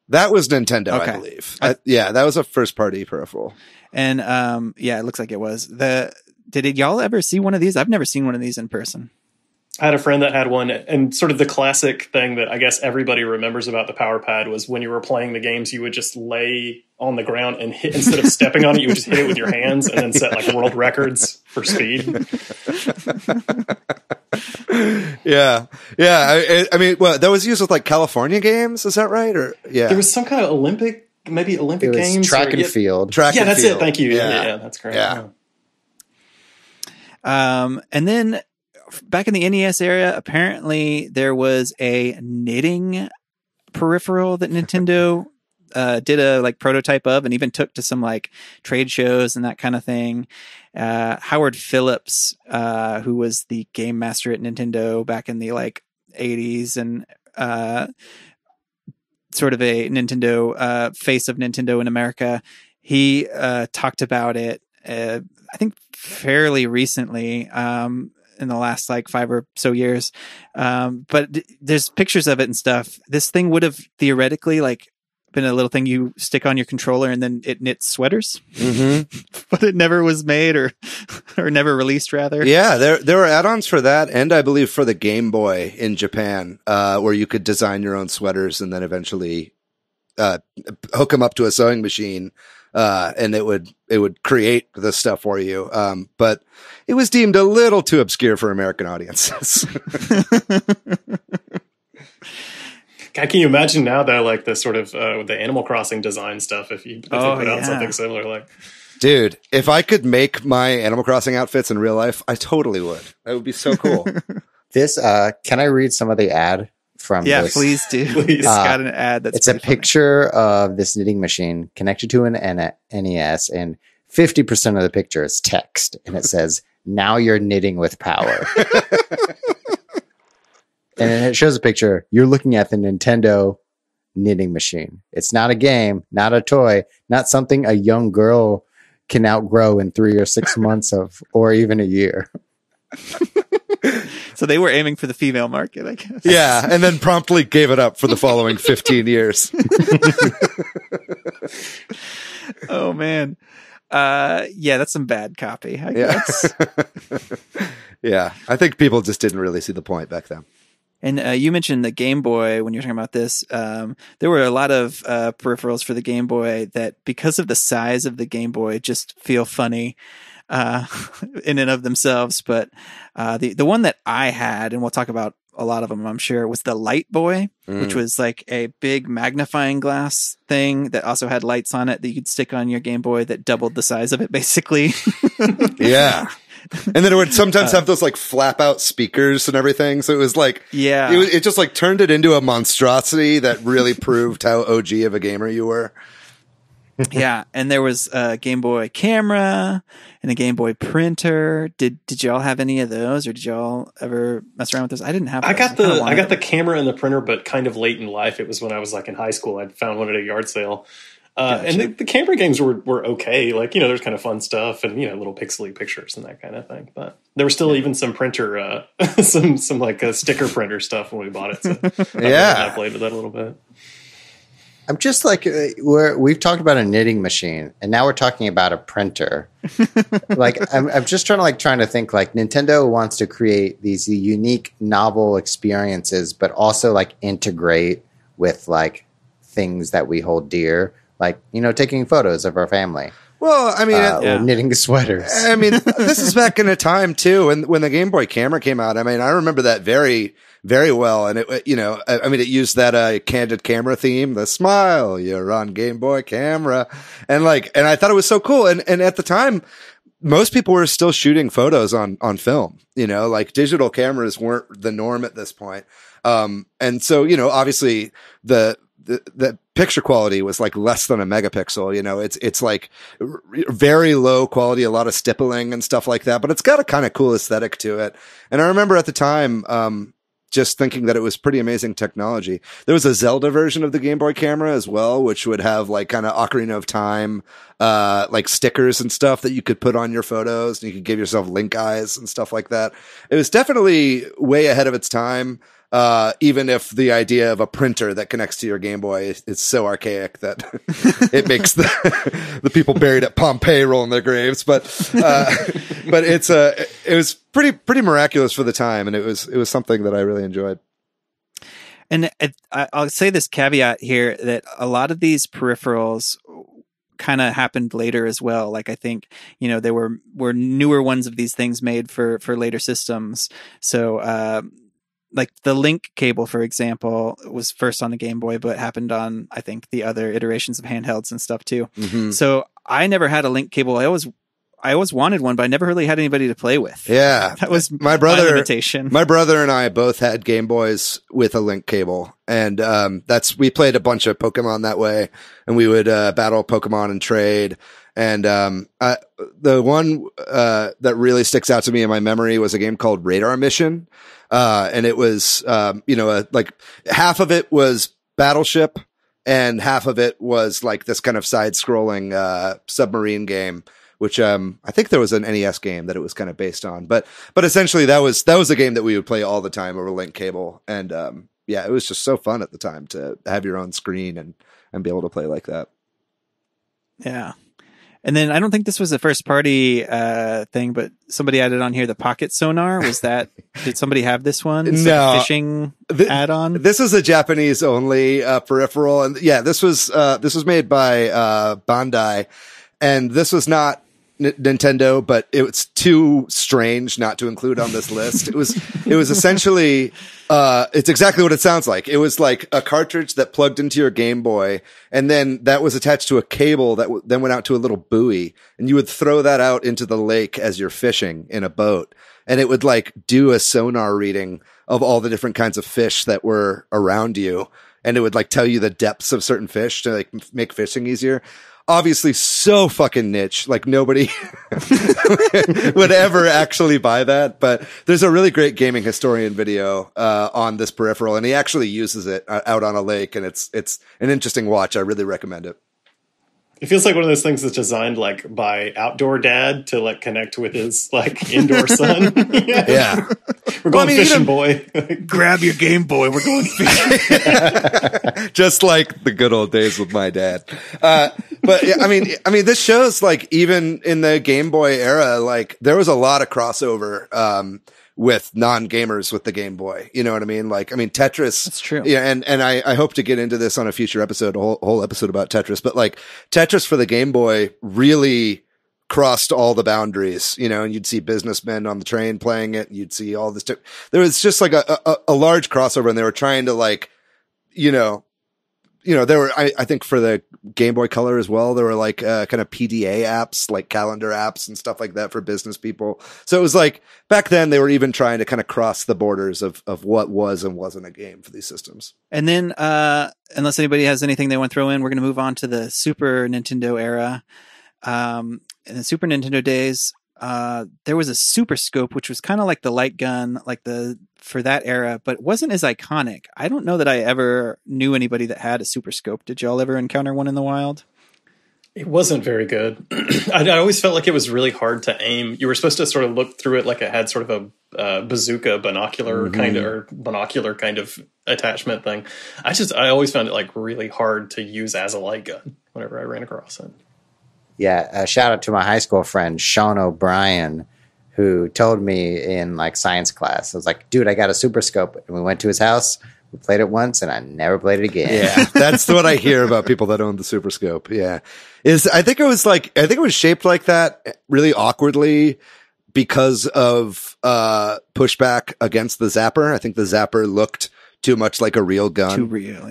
That was Nintendo, okay. I believe. That was a first party peripheral. And it looks like it was. Did y'all ever see one of these? I've never seen one of these in person. I had a friend that had one, and sort of the classic thing that I guess everybody remembers about the Power Pad was when you were playing the games, you would just lay on the ground and hit, instead of stepping on it, you would just hit it with your hands and then set like world records for speed. Yeah. I mean, that was used with like California games. Is that right? Or there was some kind of Olympic games, track and field. That's it. Thank you. Yeah, that's correct. Yeah. And then back in the NES era, apparently there was a knitting peripheral that Nintendo did a like prototype of, and even took to some like trade shows and that kind of thing. Howard Phillips, who was the game master at Nintendo back in the like 80s and sort of a Nintendo face of Nintendo in America, he talked about it I think fairly recently, in the last like 5 or so years. But there's pictures of it and stuff. This thing would have theoretically like been a little thing you stick on your controller and then it knits sweaters, but it never was made or never released rather. Yeah. There were add-ons for that. And I believe for the Game Boy in Japan, where you could design your own sweaters and then eventually, hook them up to a sewing machine. And it would create the stuff for you. But it was deemed a little too obscure for American audiences. God, can you imagine now though, like the sort of the Animal Crossing design stuff? If they put out something similar, like, dude, if I could make my Animal Crossing outfits in real life, I totally would. That would be so cool. This, can I read some of the ad? This. Please do. It's got an ad that's it's a picture of this knitting machine connected to an NES, and 50% of the picture is text, and it says, "Now you're knitting with power." And then it shows a picture. You're looking at the Nintendo knitting machine. It's not a game, not a toy, not something a young girl can outgrow in 3 or 6 months or even a year. So they were aiming for the female market, I guess. Yeah, and then promptly gave it up for the following 15 years. Oh, man. That's some bad copy, I guess. Yeah, I think people just didn't really see the point back then. And you mentioned the Game Boy when you were talking about this. There were a lot of peripherals for the Game Boy that, because of the size of the Game Boy, just feel funny in and of themselves. But the one that I had, and we'll talk about a lot of them, I'm sure, was the Light Boy, which was like a big magnifying glass thing that also had lights on it that you could stick on your Game Boy that doubled the size of it, basically. Yeah. And then it would sometimes have those like flap out speakers and everything. So it was like, it just like turned it into a monstrosity that really proved how OG of a gamer you were. Yeah. And there was a Game Boy camera and a Game Boy printer. Did y'all have any of those, or did y'all ever mess around with those? I didn't have those. I got the camera and the printer, but kind of late in life. It was when I was like in high school. I found one at a yard sale. Gotcha. And the camera games were okay. Like, there's kind of fun stuff and, little pixely pictures and that kind of thing. But there was still even some printer, some like sticker printer stuff when we bought it. So I played with that a little bit. I'm just like, we've talked about a knitting machine, and now we're talking about a printer. Like, I'm just trying to think, like, Nintendo wants to create these unique, novel experiences, but also like integrate with like things that we hold dear. Like, taking photos of our family. Well, I mean, or knitting sweaters. I mean, this is back in a time too, when the Game Boy camera came out. I mean, I remember that very, very well. And it, you know, I mean, it used that candid camera theme, the smile, you're on Game Boy camera. And I thought it was so cool. And at the time, most people were still shooting photos on film, you know, like digital cameras weren't the norm at this point. And so, you know, obviously the picture quality was like less than a megapixel, you know, it's like very low quality, a lot of stippling and stuff like that, but it's got a kind of cool aesthetic to it. And I remember at the time, just thinking that it was pretty amazing technology. There was a Zelda version of the Game Boy camera as well, which would have like kind of Ocarina of Time, like stickers and stuff that you could put on your photos, and you could give yourself link eyes and stuff like that. It was definitely way ahead of its time. Even if the idea of a printer that connects to your Game Boy is so archaic that it makes the people buried at Pompeii roll in their graves. But it was pretty miraculous for the time. And it was something that I really enjoyed. And I'll say this caveat here that a lot of these peripherals kind of happened later as well. Like, I think, you know, there were newer ones of these things made for later systems. So, like the link cable, for example, was first on the Game Boy, but happened on, I think, the other iterations of handhelds and stuff too. Mm-hmm. So I never had a link cable. I always wanted one, but I never really had anybody to play with. Yeah. That was my limitation. My brother and I both had Game Boys with a link cable. And, we played a bunch of Pokemon that way, and we would, battle Pokemon and trade. And, the one, that really sticks out to me in my memory was a game called Radar Mission. And it was, you know, like half of it was Battleship and half of it was like this kind of side scrolling, submarine game, which, I think there was an NES game that it was kind of based on, but essentially that was a game that we would play all the time over link cable. And, yeah, it was just so fun at the time to have your own screen and be able to play like that. Yeah. And then I don't think this was a first party thing, but somebody added on here the pocket sonar. Was that, did somebody have this one? It's no. Like a fishing add-on? This is a Japanese only peripheral. And yeah, this was made by Bandai, and this was not Nintendo, but it was too strange not to include on this list. It was essentially, it's exactly what it sounds like. It was like a cartridge that plugged into your Game Boy, and then that was attached to a cable that then went out to a little buoy, and you would throw that out into the lake as you're fishing in a boat, and it would like do a sonar reading of all the different kinds of fish that were around you, and it would like tell you the depths of certain fish to like make fishing easier. Obviously so fucking niche, like nobody would ever actually buy that, but there's a really great gaming historian video on this peripheral, and he actually uses it out on a lake, and it's an interesting watch. I really recommend it. It feels like one of those things that's designed like by outdoor dad to like connect with his like indoor son. Yeah. We're going fishing, boy. Grab your Game Boy. We're going fishing. Just like the good old days with my dad. But yeah, I mean, this shows like even in the Game Boy era, like there was a lot of crossover, with non-gamers with the Game Boy. You know what I mean? Like, I mean, Tetris. That's true. Yeah. And I hope to get into this on a future episode, a whole episode about Tetris, but like Tetris for the Game Boy really crossed all the boundaries, you know, and you'd see businessmen on the train playing it. And you'd see all this. There was just like a large crossover, and they were trying to like, you know, there were, I think for the Game Boy Color as well, there were like, kind of PDA apps, like calendar apps and stuff like that for business people. So it was like back then they were even trying to kind of cross the borders of what was and wasn't a game for these systems. And then, unless anybody has anything they want to throw in, we're going to move on to the Super Nintendo era. In the Super Nintendo days, there was a Super Scope, which was kind of like the light gun, for that era, but wasn't as iconic. I don't know that I ever knew anybody that had a Super Scope. Did y'all ever encounter one in the wild? It wasn't very good. I always felt like it was really hard to aim. You were supposed to sort of look through it like it had sort of a bazooka binocular kind of attachment thing. I always found it like really hard to use as a light gun whenever I ran across it. Yeah, shout out to my high school friend, Sean O'Brien, who told me in like science class, I was like, dude, I got a Super Scope. And we went to his house. played it once and I never played it again. Yeah, that's what I hear about people that own the Super Scope. Yeah, I think it was shaped like that really awkwardly because of pushback against the Zapper. I think the Zapper looked too much like a real gun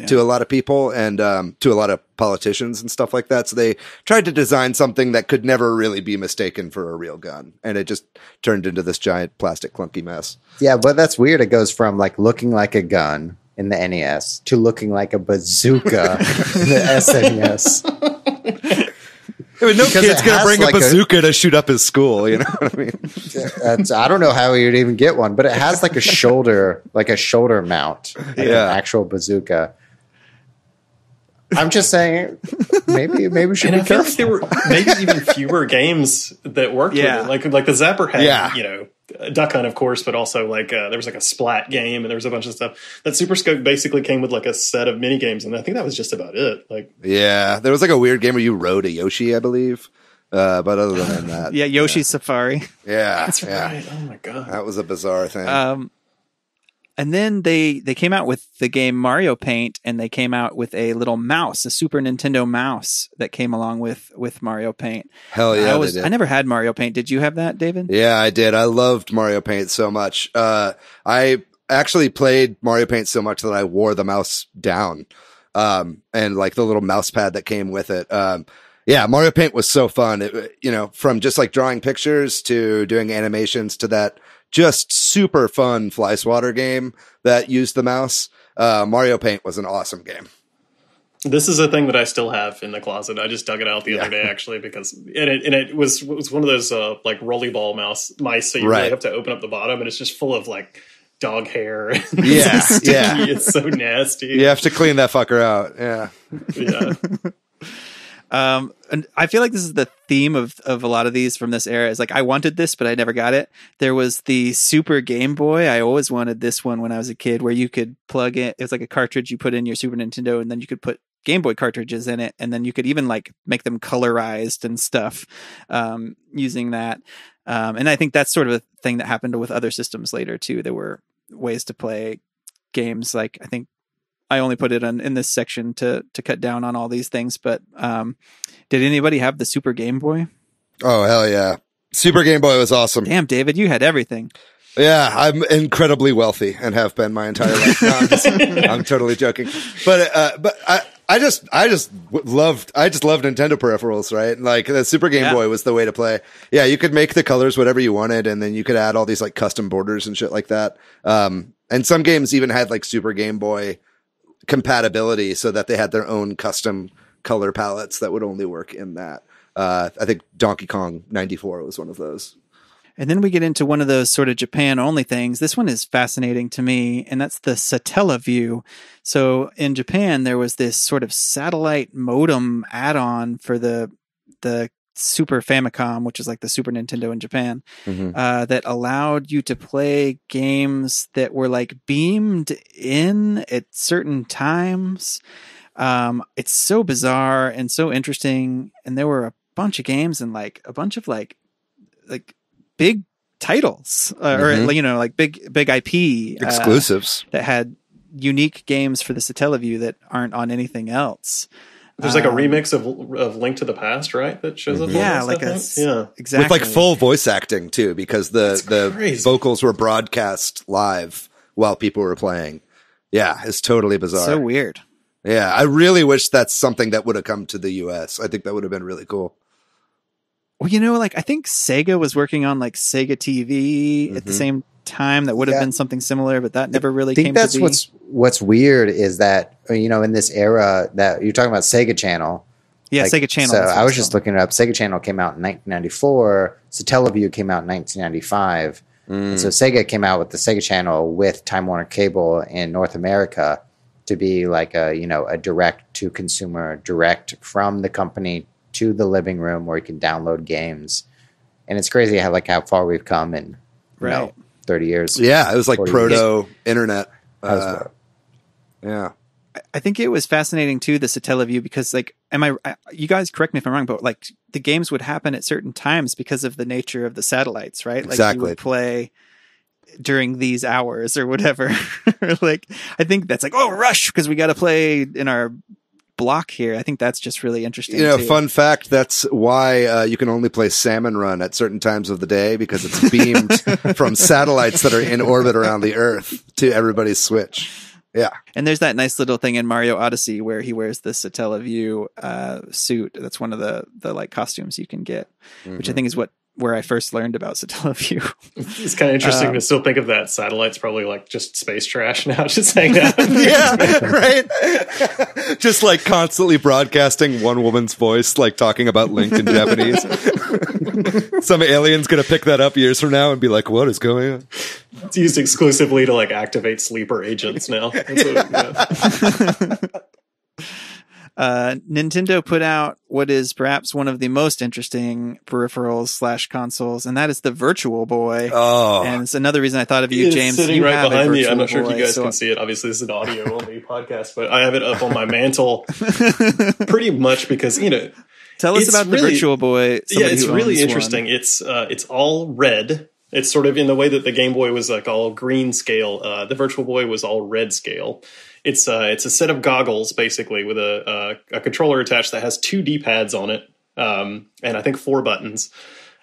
to a lot of people and to a lot of politicians and stuff like that. So they tried to design something that could never really be mistaken for a real gun. And it just turned into this giant plastic clunky mess. Yeah, but that's weird. It goes from like looking like a gun in the NES to looking like a bazooka in the SNES. I mean, no kid's going to bring a bazooka to shoot up his school. You know what I mean? I don't know how you'd even get one, but it has like a shoulder mount, like an actual bazooka. I'm just saying, maybe we should be careful. Like there were maybe even fewer games that worked with it. Like the Zapper had, Duck Hunt, of course, but also like there was like a Splat game and there was a bunch of stuff. That Super Scope basically came with like a set of mini games, and I think that was just about it. Like, yeah, there was like a weird game where you rode a Yoshi, I believe. But other than that, Yoshi's Safari. Yeah, that's right. Oh my god, that was a bizarre thing. And then they came out with the game Mario Paint, and they came out with a little mouse, a Super Nintendo mouse that came along with Mario Paint. Hell yeah, I never had Mario Paint. Did you have that, David? Yeah, I did. I loved Mario Paint so much. I actually played Mario Paint so much that I wore the mouse down, and like the little mouse pad that came with it. Yeah, Mario Paint was so fun. From just like drawing pictures to doing animations to that just super fun fly swatter game that used the mouse. Mario Paint was an awesome game. This is a thing that I still have in the closet. I just dug it out the other day, actually, because it was one of those like rollerball mice. So you really have to open up the bottom, and it's just full of like dog hair. Yeah, yeah, it's so nasty. You have to clean that fucker out. Yeah, yeah. And I feel like this is the theme of a lot of these from this era. Is like, I wanted this, but I never got it. There was the Super Game Boy. I always wanted this one when I was a kid, where you could plug in. It was like a cartridge you put in your Super Nintendo, and then you could put Game Boy cartridges in it, and then you could even like make them colorized and stuff using that. And I think that's sort of a thing that happened with other systems later too. There were ways to play games. Like, I think I only put it in this section to cut down on all these things. But did anybody have the Super Game Boy? Oh, hell yeah. Super Game Boy was awesome. Damn, David, you had everything. Yeah, I'm incredibly wealthy and have been my entire life. No, I'm totally joking. But I just loved Nintendo peripherals, right? Like the Super Game Boy was the way to play. Yeah, you could make the colors whatever you wanted, and then you could add all these like custom borders and shit like that. And some games even had like Super Game Boy compatibility so that they had their own custom color palettes that would only work in that. I think Donkey Kong 94 was one of those. And then we get into one of those sort of Japan only things. This one is fascinating to me, and that's the Satellaview. So in Japan, there was this sort of satellite modem add-on for the Super Famicom, which is like the Super Nintendo in Japan, that allowed you to play games that were like beamed in at certain times. It's so bizarre and so interesting. And there were a bunch of games and like a bunch of like big titles or like big IP exclusives that had unique games for the Satellaview that aren't on anything else. There's like a remix of Link to the Past, right? That shows up. Yeah, like exactly with like full voice acting too, because the vocals were broadcast live while people were playing. Yeah, it's totally bizarre. So weird. Yeah, I really wish that's something that would have come to the US. I think that would have been really cool. Well, like I think Sega was working on like Sega TV at the same time. That would have been something similar, but that never really came to be. That's what's weird is that, in this era that you're talking about Sega Channel. Yeah, Sega Channel. So I was just looking it up. Sega Channel came out in 1994. Satellaview came out in 1995. And so Sega came out with the Sega Channel with Time Warner Cable in North America to be like a direct to consumer, direct from the company to the living room where you can download games. And it's crazy how far we've come in 30 years. Yeah, it was like proto internet. Yeah. I think it was fascinating too, the Satellaview, because like, you guys correct me if I'm wrong, but like the games would happen at certain times because of the nature of the satellites, right? Like exactly. You would play during these hours or whatever. Like, I think that's like, oh, rush, because we got to play in our block here. I think that's just really interesting. You know, too. Fun fact, that's why you can only play Salmon Run at certain times of the day, because it's beamed from satellites that are in orbit around the Earth to everybody's Switch. Yeah. And there's that nice little thing in Mario Odyssey where he wears the Satellaview suit. That's one of the like costumes you can get, which I think is where I first learned about Satellaview. It's kind of interesting to still think of that. Satellite's probably like just space trash now, just hanging out. Yeah, right. Just like constantly broadcasting one woman's voice, like talking about Link in Japanese. Some alien's going to pick that up years from now and be like, what is going on? It's used exclusively to like activate sleeper agents now. Nintendo put out what is perhaps one of the most interesting peripherals / consoles, and that is the Virtual Boy. Oh, and it's another reason I thought of you, James. Sitting you right behind me. I'm not sure if you guys so can see it. Obviously, this is an audio only podcast, but I have it up on my mantle pretty much because, you know, tell us about the Virtual Boy. Yeah, it's really interesting. It's all red. It's sort of in the way that the Game Boy was like all green scale. The Virtual Boy was all red scale. It's a set of goggles basically with a controller attached that has 2 D-pads on it, and I think 4 buttons.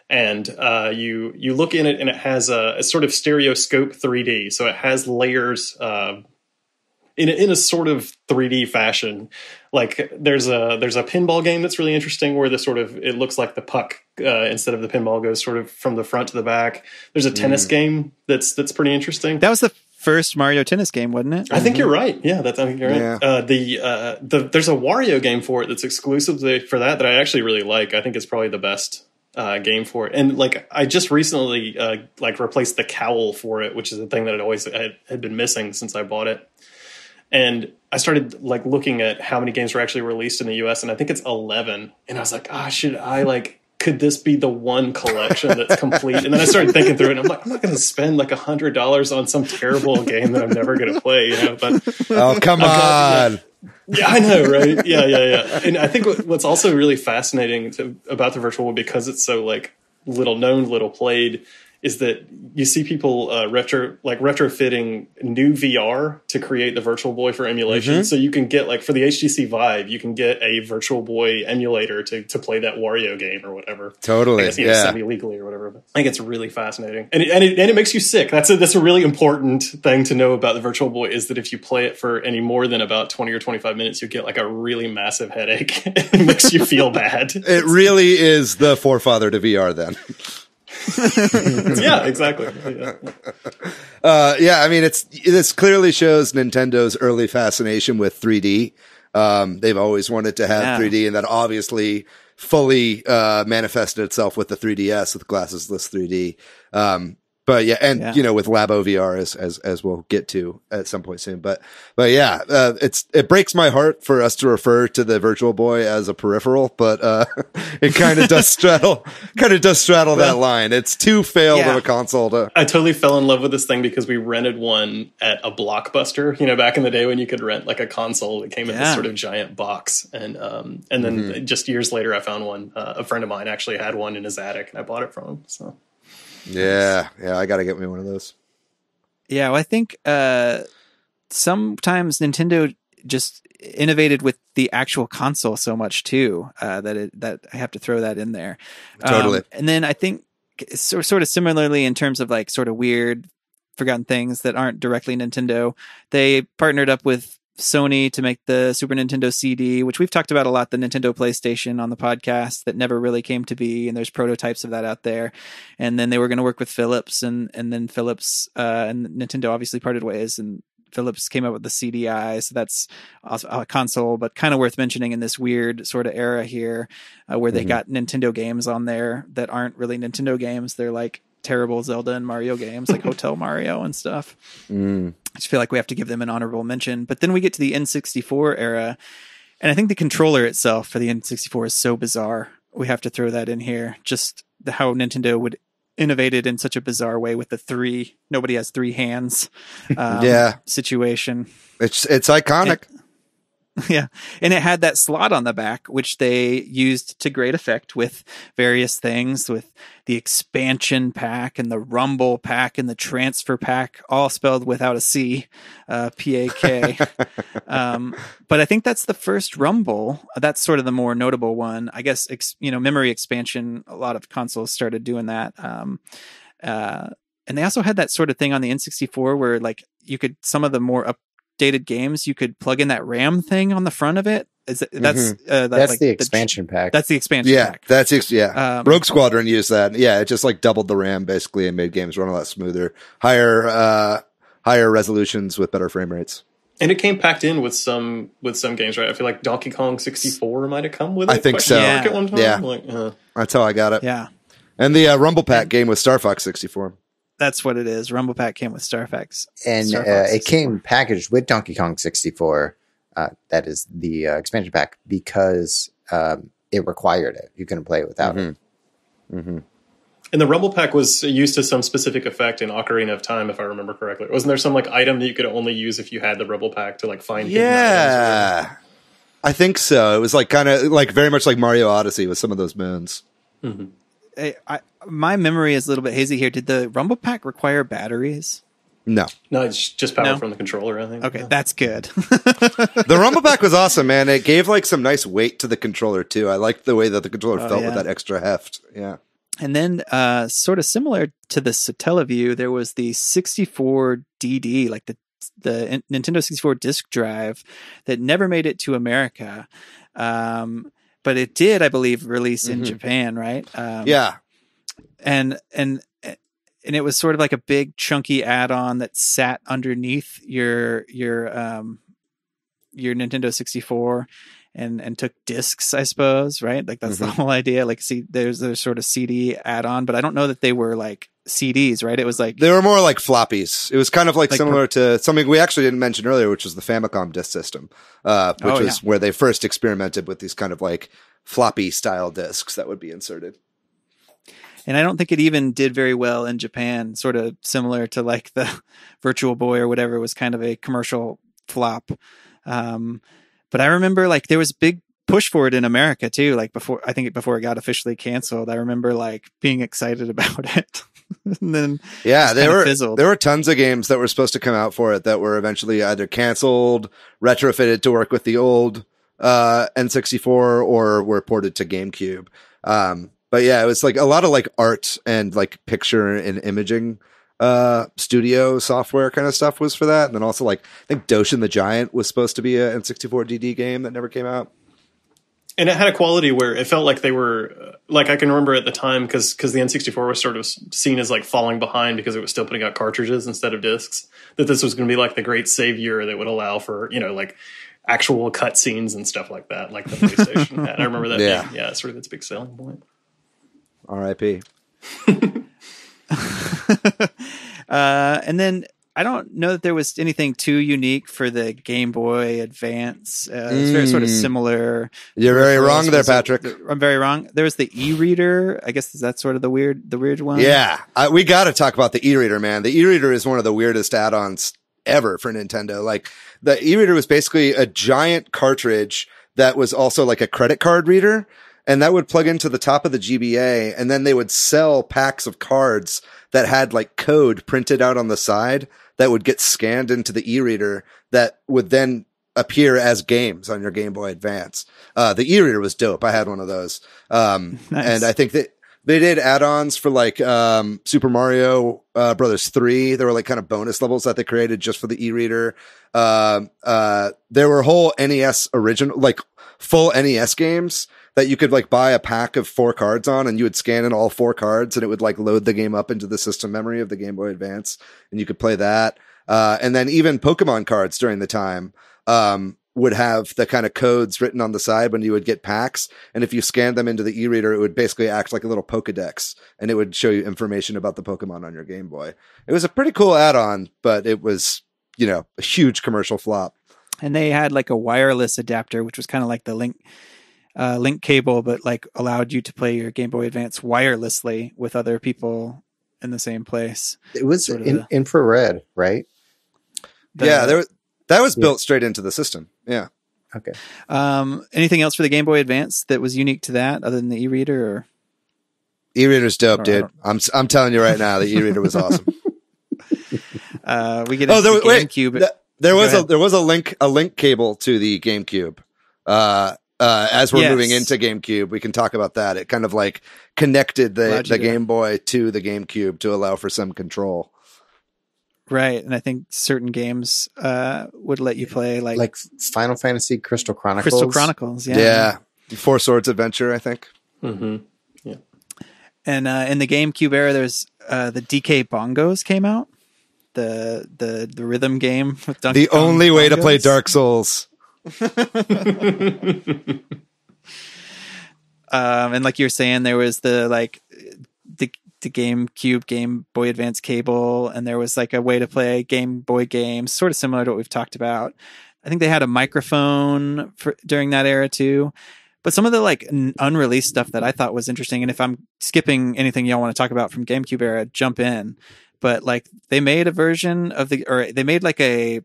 And you look in it, and it has a sort of stereoscope 3D. So it has layers in a sort of 3D fashion. Like there's a pinball game that's really interesting where it looks like the puck instead of the pinball goes sort of from the front to the back. There's a tennis game that's pretty interesting. That was the first Mario Tennis game, wasn't it? I think you're right. Yeah, I think you're right. Yeah. There's a Wario game for it that's exclusively for that I actually really like. I think it's probably the best game for it. And like I just recently replaced the cowl for it, which is a thing that I had been missing since I bought it. And I started like looking at how many games were actually released in the US, and I think it's 11. And I was like, could this be the one collection that's complete? And then I started thinking through it, and I'm like, I'm not going to spend like $100 on some terrible game that I'm never going to play, you know? But oh, come on. Yeah, I know, right? Yeah. And I think what's also really fascinating about the Virtual Boy, because it's so like little known, little played, is that you see people retrofitting new VR to create the Virtual Boy for emulation. Mm-hmm. So you can get like for the HTC Vive, you can get a Virtual Boy emulator to play that Wario game or whatever. Totally, I guess, semi-legally or whatever. But I think it's really fascinating, and it makes you sick. That's a really important thing to know about the Virtual Boy, is that if you play it for any more than about 20 or 25 minutes, you get like a really massive headache. It makes you feel bad. It really is the forefather to VR then. Yeah, exactly. I mean, this clearly shows Nintendo's early fascination with 3D. They've always wanted to have 3D, and that obviously fully manifested itself with the 3DS, with glassesless 3D. You know, with Labo VR as we'll get to at some point soon. But it breaks my heart for us to refer to the Virtual Boy as a peripheral, but it kind of does straddle that line. It's too failed of a console I totally fell in love with this thing because we rented one at a Blockbuster, you know, back in the day when you could rent like a console that came in this sort of giant box. And then just years later I found one. A friend of mine actually had one in his attic, and I bought it from him. So Yeah, I got to get me one of those. Yeah, well, I think sometimes Nintendo just innovated with the actual console so much too that I have to throw that in there. Totally. And then I think sort of similarly in terms of like sort of weird forgotten things that aren't directly Nintendo, they partnered up with Sony to make the Super Nintendo CD, which we've talked about a lot, the Nintendo PlayStation on the podcast, that never really came to be, and there's prototypes of that out there. And then they were going to work with Philips, and then Philips and Nintendo obviously parted ways, and Philips came up with the CDI, so that's a console, but kind of worth mentioning in this weird sort of era here, where they got Nintendo games on there that aren't really Nintendo games. They're like terrible Zelda and Mario games, like Hotel Mario and stuff. I just feel like we have to give them an honorable mention. But then we get to the N64 era, and I think the controller itself for the N64 is so bizarre. We have to throw that in here. Just how Nintendo would innovate it in such a bizarre way with the nobody has 3 hands situation. It's iconic. Yeah. And it had that slot on the back, which they used to great effect with various things, with the expansion pack and the rumble pack and the transfer pack, all spelled without a C, PAK. But I think that's the first rumble. That's sort of the more notable one. I guess, memory expansion, a lot of consoles started doing that. And they also had that sort of thing on the N64 where like you could, some of the more updated games, you could plug in that RAM thing on the front of it. That's like the expansion pack. That's the expansion pack. Rogue Squadron used that. Yeah, it just like doubled the RAM basically and made games run a lot smoother, higher resolutions with better frame rates. And it came packed in with some games, right? I feel like Donkey Kong 64 might have come with it. I think so. Yeah. At one time. Yeah. That's how I got it. Yeah. And the Rumble Pack game with Star Fox 64. That's what it is. Rumble Pack came with Star Fox. And it came packaged with Donkey Kong 64. That is the expansion pack because it required it. You couldn't play it without it. Mm-hmm. And the Rumble Pack was used to some specific effect in Ocarina of Time, if I remember correctly. Wasn't there some like item that you could only use if you had the Rumble Pack to like find hidden items? I think so. It was like kind of like very much like Mario Odyssey with some of those moons. Mm-hmm. My memory is a little bit hazy here. Did the Rumble Pack require batteries? No, it's just power from the controller, I think. Okay, that's good. The Rumble Pack was awesome, man. It gave like some nice weight to the controller too. I liked the way that the controller felt with that extra heft. Yeah. And then sort of similar to the Satellaview, there was the 64DD, like the Nintendo 64 disk drive that never made it to America. But it did, I believe, release in Japan, right? Yeah. And it was sort of like a big chunky add-on that sat underneath your Nintendo 64 and took discs, I suppose, right? Like that's the whole idea. Like, see, there's a sort of CD add-on, but I don't know that they were like CDs, right? It was like they were more like floppies. It was kind of like similar to something we actually didn't mention earlier, which was the Famicom disk system, which was where they first experimented with these kind of like floppy style discs that would be inserted. And I don't think it even did very well in Japan, sort of similar to like the Virtual Boy or whatever. It was kind of a commercial flop. But I remember like there was a big push for it in America too. Like before it got officially canceled, I remember like being excited about it. And then there were tons of games that were supposed to come out for it that were eventually either canceled, retrofitted to work with the old N64, or were ported to GameCube. But yeah, it was like a lot of like art and like picture and imaging studio software kind of stuff was for that. And then also like I think Doshin the Giant was supposed to be a N64 DD game that never came out. And it had a quality where it felt like they were like, I can remember at the time because the N64 was sort of seen as like falling behind because it was still putting out cartridges instead of discs, that this was going to be like the great savior that would allow for, like actual cutscenes and stuff like that, like the PlayStation had. I remember that being, sort of its big selling point. R.I.P. And then I don't know that there was anything too unique for the Game Boy Advance. It's very sort of similar. You're very wrong there, Patrick. I'm very wrong. There was the e-reader. I guess that's sort of the weird one. Yeah, we got to talk about the e-reader, man. The e-reader is one of the weirdest add-ons ever for Nintendo. Like the e-reader was basically a giant cartridge that was also like a credit card reader. And that would plug into the top of the GBA, and then they would sell packs of cards that had like code printed out on the side that would get scanned into the e-reader that would then appear as games on your Game Boy Advance. The e-reader was dope. I had one of those. Nice. And I think that they did add-ons for like Super Mario Brothers 3. There were like kind of bonus levels that they created just for the e-reader. There were whole NES original, like full NES games that you could like buy a pack of 4 cards on, and you would scan in all 4 cards and it would like load the game up into the system memory of the Game Boy Advance, and you could play that. And then even Pokemon cards during the time, would have the kind of codes written on the side when you would get packs. And if you scanned them into the e-reader, it would basically act like a little Pokedex, and it would show you information about the Pokemon on your Game Boy. It was a pretty cool add-on, but it was, a huge commercial flop. And they had like a wireless adapter, which was kind of like the link cable, but like allowed you to play your Game Boy Advance wirelessly with other people in the same place. It was infrared, right? That was built straight into the system. Yeah. Okay. Anything else for the Game Boy Advance that was unique to that other than the e-reader? Or E-reader's dope, dude. I'm telling you right now, the e-reader was awesome. We get into the GameCube. There was a link cable to the GameCube. As we're moving into GameCube, we can talk about that. It kind of like connected the Game Boy to the GameCube to allow for some control. Right, and I think certain games would let you play like Final Fantasy Crystal Chronicles. Crystal Chronicles, yeah. Four Swords Adventure, I think. Mm-hmm. Yeah. And in the GameCube era, there's the DK Bongos came out, the rhythm game with Donkey Kong only way bongos. to play Dark Souls. And like you're saying, there was the GameCube Game Boy Advance cable, and there was like a way to play Game Boy games, sort of similar to what we've talked about. I think they had a microphone during that era too. But some of the like unreleased stuff that I thought was interesting, and if I'm skipping anything y'all want to talk about from GameCube era, jump in. But like they made a version of they made like a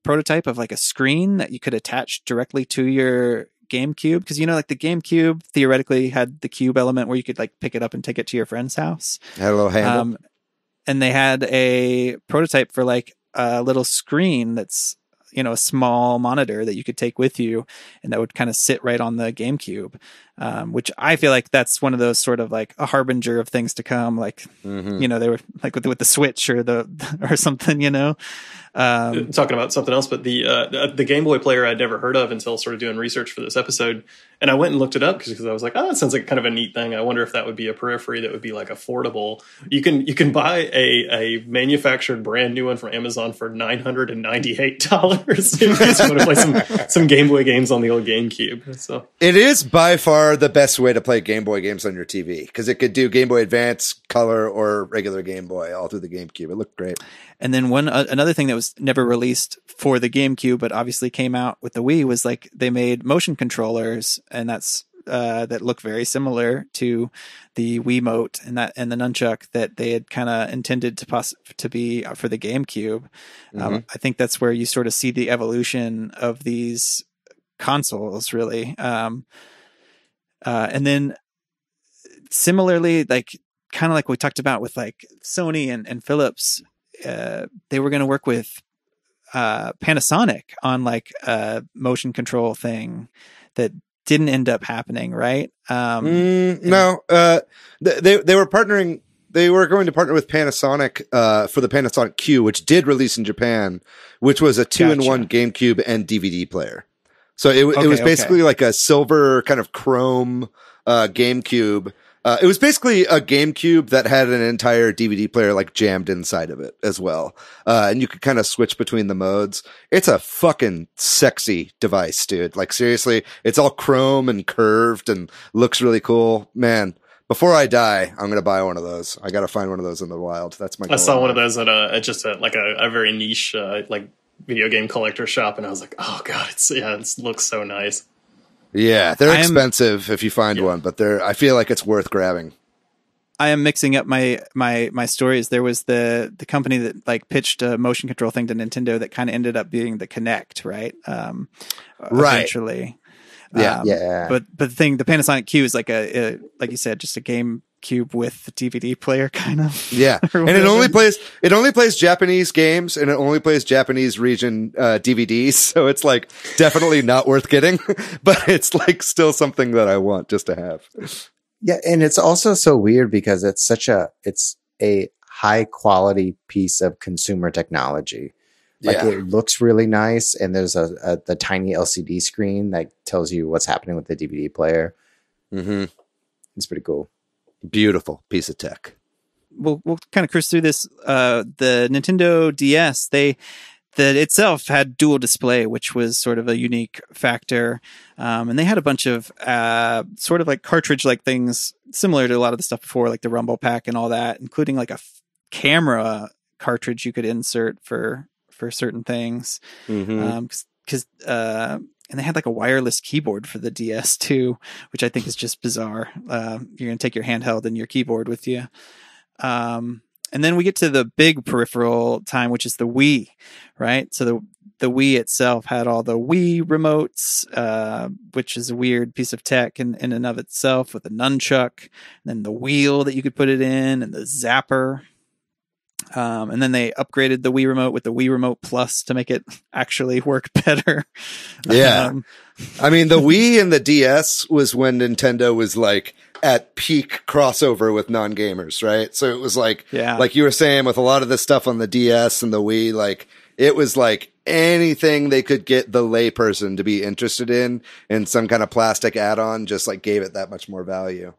prototype of like a screen that you could attach directly to your GameCube, because like the GameCube theoretically had the cube element where you could like pick it up and take it to your friend's house. Had a little handle. And they had a prototype for like a little screen that's a small monitor that you could take with you, and that would kind of sit right on the GameCube, which I feel like that's one of those sort of like a harbinger of things to come. Like, they were like with the Switch or something, Talking about something else, but the Game Boy player I'd never heard of until sort of doing research for this episode. And I went and looked it up because I was like, oh, that sounds like kind of a neat thing. I wonder if that would be a periphery that would be like affordable. You can buy a manufactured brand new one from Amazon for $998 if you just want to play some Game Boy games on the old GameCube. So it is by far the best way to play Game Boy games on your TV, because it could do Game Boy Advance, Color, or regular Game Boy all through the GameCube. It looked great. And then another thing that was never released for the GameCube, but obviously came out with the Wii, was like they made motion controllers, and that's that look very similar to the Wiimote and the nunchuck that they had kind of intended to be for the GameCube. I think that's where you sort of see the evolution of these consoles, really. And then similarly, like kind of like we talked about with like Sony and Philips. They were going to work with Panasonic on like a motion control thing that didn't end up happening, right? No, they were partnering. They were going to partner with Panasonic for the Panasonic Q, which did release in Japan, which was a 2-in-1 GameCube and DVD player. So it was basically like a silver kind of chrome GameCube. It was basically a GameCube that had an entire DVD player like jammed inside of it as well. And you could kind of switch between the modes. It's a fucking sexy device, dude. Like seriously, it's all chrome and curved and looks really cool. Man, before I die, I'm going to buy one of those. I got to find one of those in the wild. That's my goal. I saw one of those at a very niche, like video game collector shop. And I was like, oh God, it looks so nice. Yeah, they're expensive if you find one, but I feel like it's worth grabbing. I am mixing up my stories. There was the company that like pitched a motion control thing to Nintendo that kind of ended up being the Kinect, right? Eventually. Yeah. But the Panasonic Q is like like you said, just a GameCube with the DVD player kind of. Yeah. And it only plays Japanese games, and it only plays Japanese region DVDs. So it's like definitely not worth getting, but it's like still something that I want just to have. Yeah. And it's also so weird because it's a high quality piece of consumer technology. Like it looks really nice, and there's the tiny LCD screen that tells you what's happening with the DVD player. Mm-hmm. It's pretty cool. Beautiful piece of tech. We'll kind of cruise through this. The Nintendo DS, that itself had dual display, which was sort of a unique factor. And they had a bunch of sort of like cartridge-like things similar to a lot of the stuff before, like the Rumble Pack and all that, including like a camera cartridge you could insert for certain things. Because and they had like a wireless keyboard for the DS too, which I think is just bizarre. You're going to take your handheld and your keyboard with you. And then we get to the big peripheral time, which is the Wii, right? So the Wii itself had all the Wii remotes, which is a weird piece of tech in and of itself, with the nunchuck, and then the wheel that you could put it in, and the zapper. And then they upgraded the Wii remote with the Wii Remote Plus to make it actually work better. Yeah. I mean, the Wii and the DS was when Nintendo was like at peak crossover with non-gamers, right? So it was like, like you were saying, with a lot of the stuff on the DS and the Wii, like it was like anything they could get the layperson to be interested in some kind of plastic add-on just like gave it that much more value.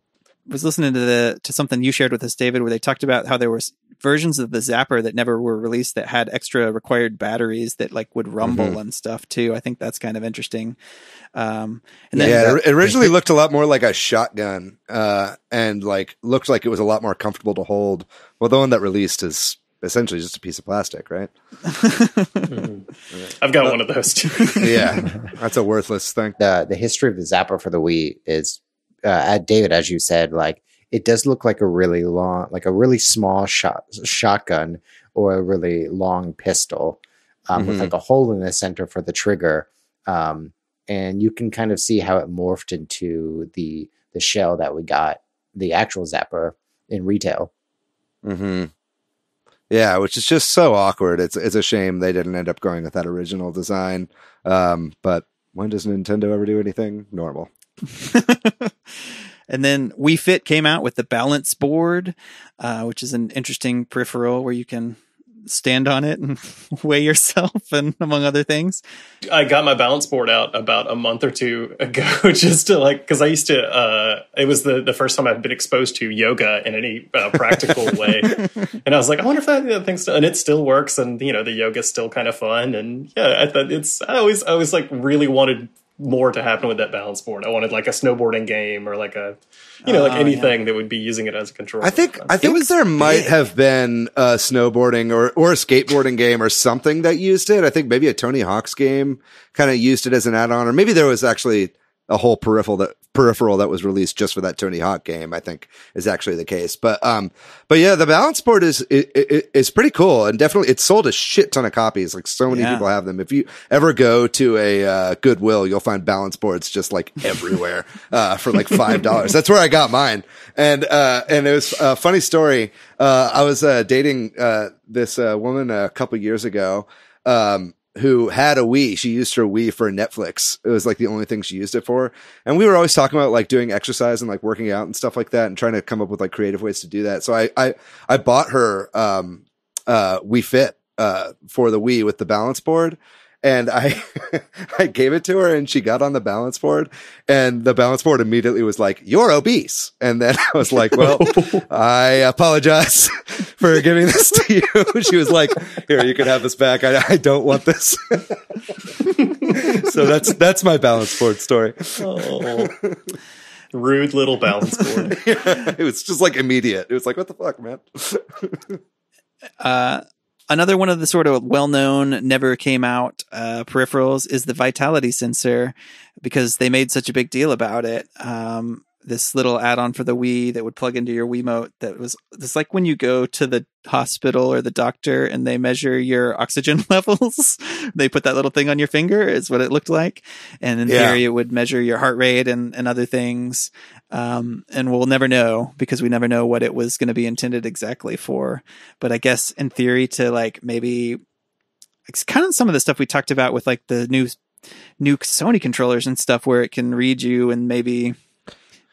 Was listening to something you shared with us, David, where they talked about how there were versions of the zapper that never were released that had extra required batteries that like would rumble and stuff too. I think that's kind of interesting. And then it originally looked a lot more like a shotgun, and like looked like it was a lot more comfortable to hold. Well, the one that released is essentially just a piece of plastic, right? I've got one of those too. Yeah, that's a worthless thing. The history of the zapper for the Wii is, David, as you said, like it does look like a really long, like a really small shotgun or a really long pistol, with like a hole in the center for the trigger. And you can kind of see how it morphed into the shell that we got, the actual zapper in retail. Yeah, which is just so awkward. It's a shame they didn't end up going with that original design. But when does Nintendo ever do anything normal? And then Wii Fit came out with the balance board, which is an interesting peripheral where you can stand on it and weigh yourself, and among other things. I got my balance board out about a month or two ago, just to like, because I used to, it was the first time I've been exposed to yoga in any practical way. And I was like, I wonder if that thing still, and it still works, and you know, the yoga's still kind of fun. And yeah, I thought I always like really wanted more to happen with that balance board. I wanted like a snowboarding game or like a, you know, like anything that would be using it as a controller. I think there might have been a snowboarding or a skateboarding game or something that used it. I think maybe a Tony Hawk's game kind of used it as an add-on, or maybe there was actually a whole peripheral that was released just for that Tony Hawk game, I think is actually the case. But yeah, the balance board is pretty cool, and definitely it sold a shit ton of copies. Like so many people have them. If you ever go to a Goodwill, you'll find balance boards just like everywhere for like $5. That's where I got mine. And it was a funny story. I was dating this woman a couple years ago. Who had a Wii. She used her Wii for Netflix. It was like the only thing she used it for. And we were always talking about like doing exercise and like working out and stuff like that and trying to come up with like creative ways to do that. So I bought her, Wii Fit, for the Wii with the balance board. And I gave it to her, and she got on the balance board, and the balance board immediately was like, "You're obese." And then I was like, "Well, I apologize for giving this to you." She was like, "Here, you can have this back. I don't want this." So that's my balance board story. Oh, rude little balance board. Yeah, it was just like immediate. It was like, what the fuck, man? Another one of the sort of well-known, never came out peripherals is the vitality sensor, because they made such a big deal about it. This little add-on for the Wii that would plug into your Wiimote. It's like when you go to the hospital or the doctor and they measure your oxygen levels. They put that little thing on your finger, is what it looked like. And in theory, it would measure your heart rate and other things. And we'll never know, because we never know what it was going to be intended exactly for. But I guess in theory, to like maybe it's kind of some of the stuff we talked about with like the new Sony controllers and stuff, where it can read you and maybe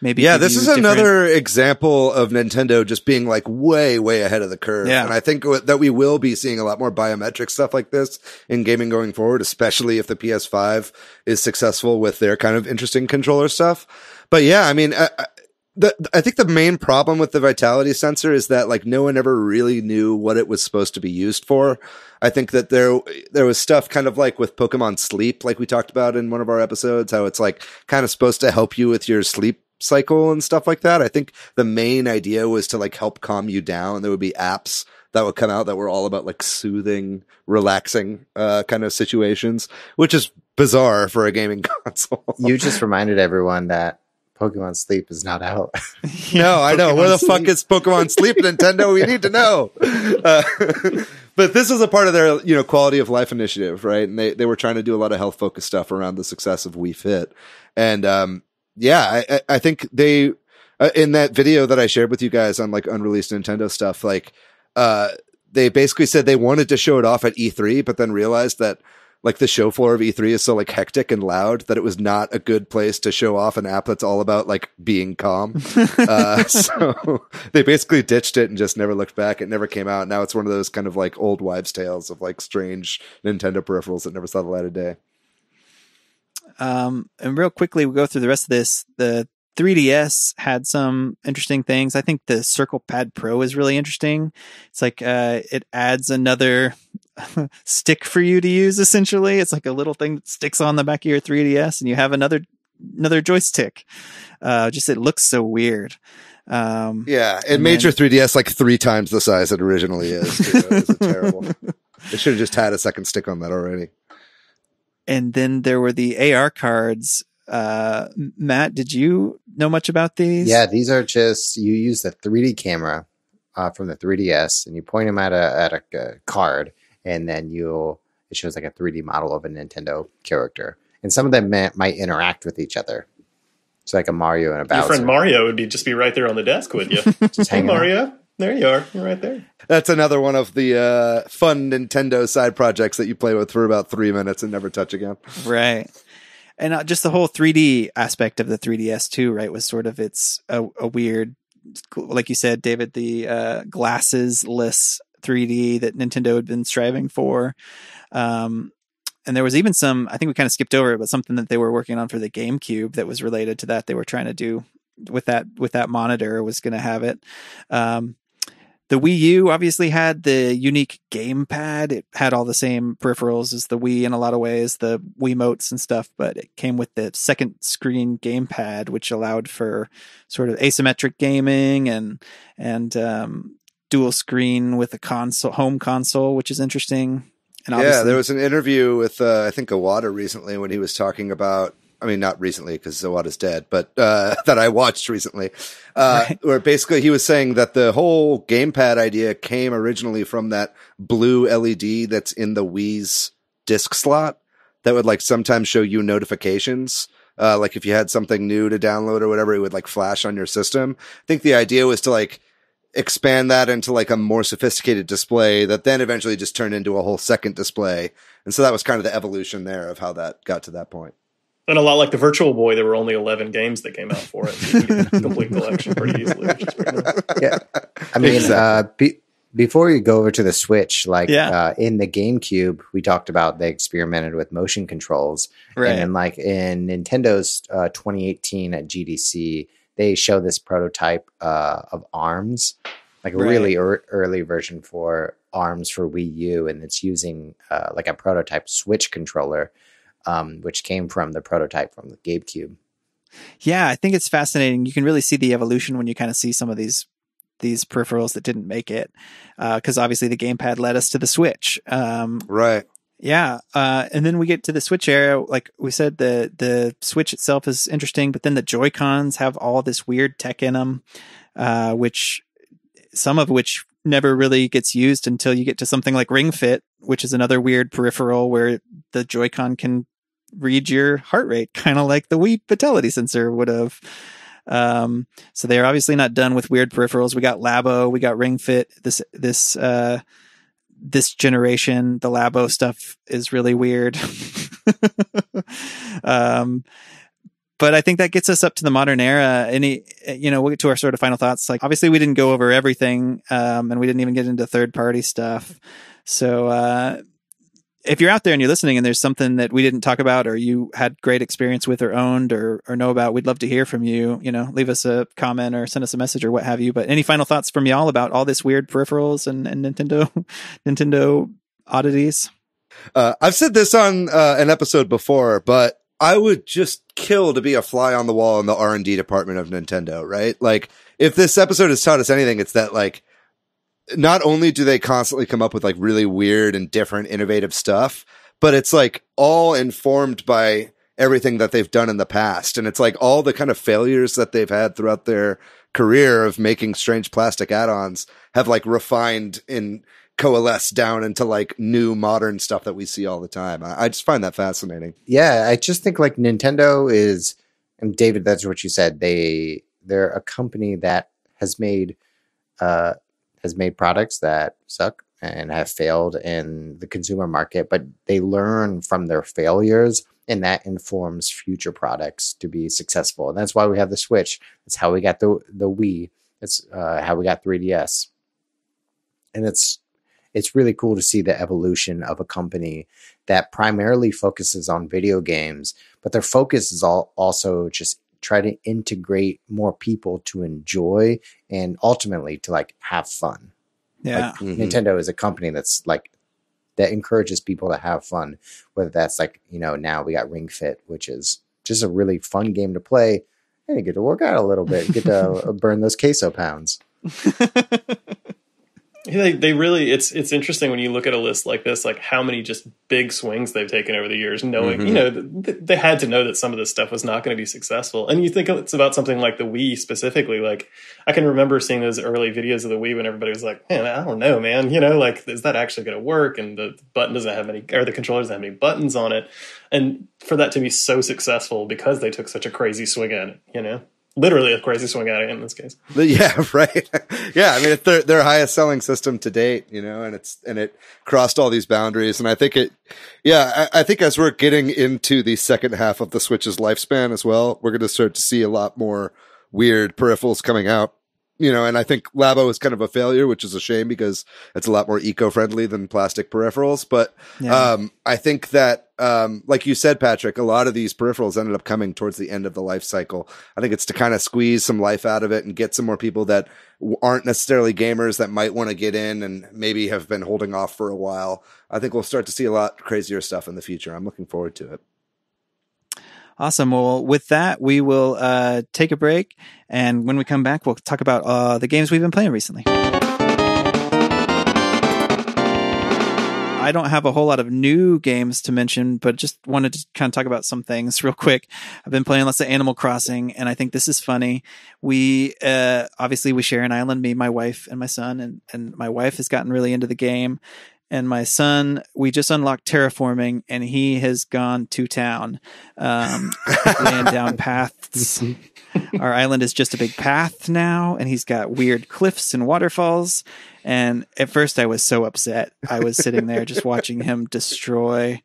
this is another example of Nintendo just being like way ahead of the curve. And I think that we will be seeing a lot more biometric stuff like this in gaming going forward, especially if the PS5 is successful with their kind of interesting controller stuff. But yeah, I mean, I think the main problem with the vitality sensor is that like no one ever really knew what it was supposed to be used for. I think that there was stuff kind of like with Pokemon Sleep, like we talked about in one of our episodes, how it's like kind of supposed to help you with your sleep cycle and stuff like that. I think the main idea was to like help calm you down. There would be apps that would come out that were all about like soothing, relaxing kind of situations, which is bizarre for a gaming console. You just reminded everyone that Pokemon Sleep is not out. No, I know. Where the fuck is Pokemon Sleep, Nintendo? We need to know. But this was a part of their, quality of life initiative, right? And they were trying to do a lot of health focused stuff around the success of Wii Fit. And, I think they, in that video that I shared with you guys on like unreleased Nintendo stuff, like, they basically said they wanted to show it off at E3, but then realized that like the show floor of E3 is so like hectic and loud that it was not a good place to show off an app that's all about like being calm. So they basically ditched it and just never looked back. It never came out. Now it's one of those kind of like old wives' tales of like strange Nintendo peripherals that never saw the light of day. And real quickly, we'll go through the rest of this. The 3DS had some interesting things. I think the Circle Pad Pro is really interesting. It's like it adds another stick for you to use, essentially. It's like a little thing that sticks on the back of your 3DS and you have another joystick. Just it looks so weird. It made your 3DS like 3 times the size it originally is. It was terrible. They should have just had a second stick on that already. And then there were the AR cards. Matt, did you know much about these? Yeah, these are just, you use the 3D camera from the 3DS and you point them at a card, and then it shows like a 3D model of a Nintendo character. And some of them might interact with each other. It's like a Mario and a Bowser. Your friend Mario would just be right there on the desk with you. Just hey, Mario. There you are. You're right there. That's another one of the fun Nintendo side projects that you play with for about 3 minutes and never touch again. Right. And just the whole 3D aspect of the 3DS too, right, was sort of a weird, like you said, David, the glasses-less 3D that Nintendo had been striving for. And there was even some, I think we kind of skipped over it, but something that they were working on for the GameCube that was related to that. They were trying to do with that monitor, was going to have it. The Wii U obviously had the unique gamepad. It had all the same peripherals as the Wii in a lot of ways, the Wiimotes and stuff, but it came with the second screen gamepad, which allowed for sort of asymmetric gaming and dual screen with a home console, which is interesting. And there was an interview with, I think, Iwata recently when he was talking about, I mean, not recently because Iwata's dead, but that I watched recently, right. Where basically he was saying that the whole gamepad idea came originally from that blue LED that's in the Wii's disc slot that would like sometimes show you notifications. Like if you had something new to download or whatever, it would like flash on your system. I think the idea was to like expand that into like a more sophisticated display that then eventually just turned into a whole second display. And so that was kind of the evolution there of how that got to that point. And a lot like the Virtual Boy, there were only 11 games that came out for it. So you can get the complete collection pretty easily, which is pretty nice. Yeah. I mean, exactly. Before you go over to the Switch, like in the GameCube, we talked about they experimented with motion controls. Right. And like in Nintendo's 2018 at GDC, they show this prototype of ARMS, like a really early version for ARMS for Wii U. And it's using like a prototype Switch controller, which came from the prototype from the GameCube. Yeah, I think it's fascinating. You can really see the evolution when you kind of see some of these peripherals that didn't make it. Because obviously the gamepad led us to the Switch. Right. Yeah. And then we get to the Switch era. Like we said, the Switch itself is interesting, but then the Joy-Cons have all this weird tech in them, some of which never really gets used until you get to something like Ring Fit, which is another weird peripheral where the Joy-Con can read your heart rate, kind of like the Wii Vitality sensor would have. So they're obviously not done with weird peripherals. We got Labo, we got Ring Fit. This generation, the Labo stuff is really weird. But I think that gets us up to the modern era. We'll get to our sort of final thoughts. Like, obviously we didn't go over everything, and we didn't even get into third party stuff. So, if you're out there and you're listening and there's something that we didn't talk about or you had great experience with or owned or know about, we'd love to hear from you. Leave us a comment or send us a message or what have you. But any final thoughts from y'all about all this weird peripherals and Nintendo oddities? I've said this on an episode before, but I would just kill to be a fly on the wall in the R&D department of Nintendo, right? Like, if this episode has taught us anything, it's that, like, not only do they constantly come up with like really weird and different innovative stuff, but it's like all informed by everything that they've done in the past. And it's like all the kind of failures that they've had throughout their career of making strange plastic add-ons have like refined in coalesce down into like new modern stuff that we see all the time. I just find that fascinating. Yeah, I just think like Nintendo is, and David, that's what you said. They're a company that has made products that suck and have failed in the consumer market, but they learn from their failures, and that informs future products to be successful. And that's why we have the Switch. That's how we got the Wii. That's how we got 3DS. And it's really cool to see the evolution of a company that primarily focuses on video games, but their focus is also just try to integrate more people to enjoy and ultimately to like have fun. Yeah. Like, Nintendo is a company that's like, that encourages people to have fun, whether that's like, now we got Ring Fit, which is just a really fun game to play, and you get to work out a little bit, get to burn those queso pounds. They really, it's interesting when you look at a list like this, like how many just big swings they've taken over the years, knowing, they had to know that some of this stuff was not going to be successful. And you think it's about something like the Wii specifically. Like I can remember seeing those early videos of the Wii when everybody was like, man, I don't know, man, like, is that actually going to work? And the button doesn't have the controller doesn't have any buttons on it. And for that to be so successful because they took such a crazy swing at it, literally a crazy swing at it in this case. Yeah, right. Yeah, I mean, it's their highest selling system to date, and it crossed all these boundaries. And I think I think as we're getting into the second half of the Switch's lifespan as well, we're going to start to see a lot more weird peripherals coming out. And I think Labo is kind of a failure, which is a shame because it's a lot more eco-friendly than plastic peripherals. But I think that, like you said, Patrick, a lot of these peripherals ended up coming towards the end of the life cycle. I think it's to kind of squeeze some life out of it and get some more people that aren't necessarily gamers that might want to get in and maybe have been holding off for a while. I think we'll start to see a lot crazier stuff in the future. I'm looking forward to it. Awesome. Well, with that, we will take a break. And when we come back, we'll talk about the games we've been playing recently. I don't have a whole lot of new games to mention, but just wanted to kind of talk about some things real quick. I've been playing lots of Animal Crossing, and I think this is funny. We obviously we share an island, me, my wife, and my son, and my wife has gotten really into the game. And my son, we just unlocked terraforming, and he has gone to town, laying down paths. Our island is just a big path now, and he's got weird cliffs and waterfalls. And at first I was so upset. I was sitting there just watching him destroy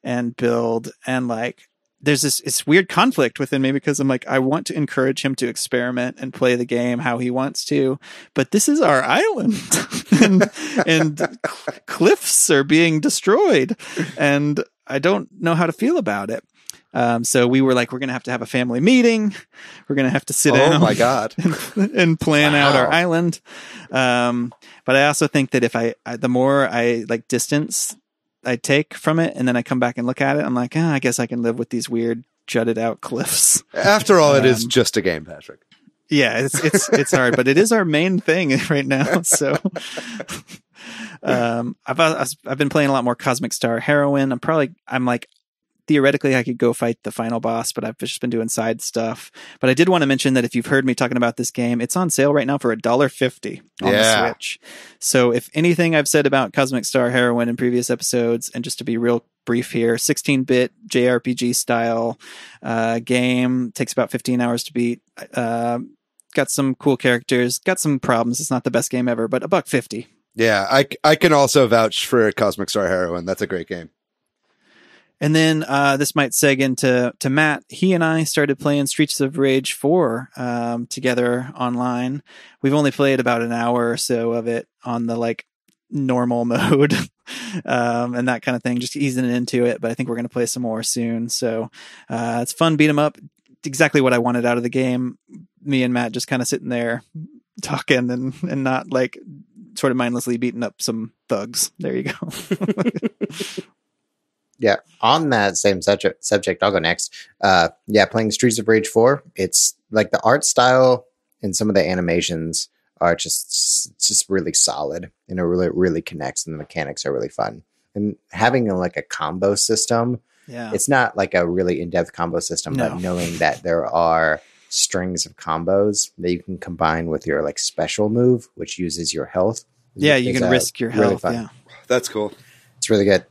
and build, and like, there's this weird conflict within me because I'm like, I want to encourage him to experiment and play the game how he wants to, but this is our island and cliffs are being destroyed and I don't know how to feel about it. So we were like, we're going to have a family meeting. We're going to have to sit down. Oh my God. and plan out our island. But I also think that if the more I like distance I take from it and then I come back and look at it, I'm like, I guess I can live with these weird jutted out cliffs. After all, it is just a game, Patrick. Yeah, it's hard, but it is our main thing right now. So I've been playing a lot more Cosmic Star Heroine. I'm like theoretically I could go fight the final boss, but I've just been doing side stuff. But I did want to mention that if you've heard me talking about this game, it's on sale right now for $1.50 on the Switch. So if anything I've said about Cosmic Star Heroine in previous episodes, and just to be real brief here, 16-bit JRPG style game, takes about 15 hours to beat. Got some cool characters, got some problems. It's not the best game ever, but $1.50. Yeah, I can also vouch for Cosmic Star Heroine. That's a great game. And then this might seg into Matt. He and I started playing Streets of Rage 4 together online. We've only played about an hour or so of it on the like normal mode and that kind of thing, just easing into it. But I think we're going to play some more soon. So it's fun, beat 'em up. Exactly what I wanted out of the game. Me and Matt just kind of sitting there talking and not like sort of mindlessly beating up some thugs. There you go. Yeah, on that same subject, I'll go next. Playing Streets of Rage 4, it's like the art style and some of the animations are just really solid, and it really connects, and the mechanics are really fun. And having a combo system, it's not like a really in-depth combo system, but knowing that there are strings of combos that you can combine with your like special move, which uses your health, Yeah, you can risk your health. Really, yeah, that's cool. It's really good.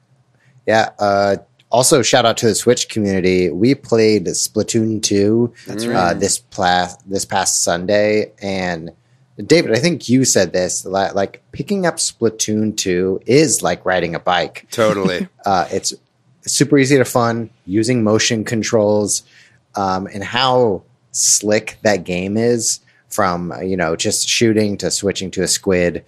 Yeah. Also, shout out to the Switch community. We played Splatoon 2 That's right. this past Sunday, and David, I think you said this, like picking up Splatoon 2 is like riding a bike. Totally. It's super easy to fun, using motion controls, and how slick that game is from, just shooting to switching to a squid.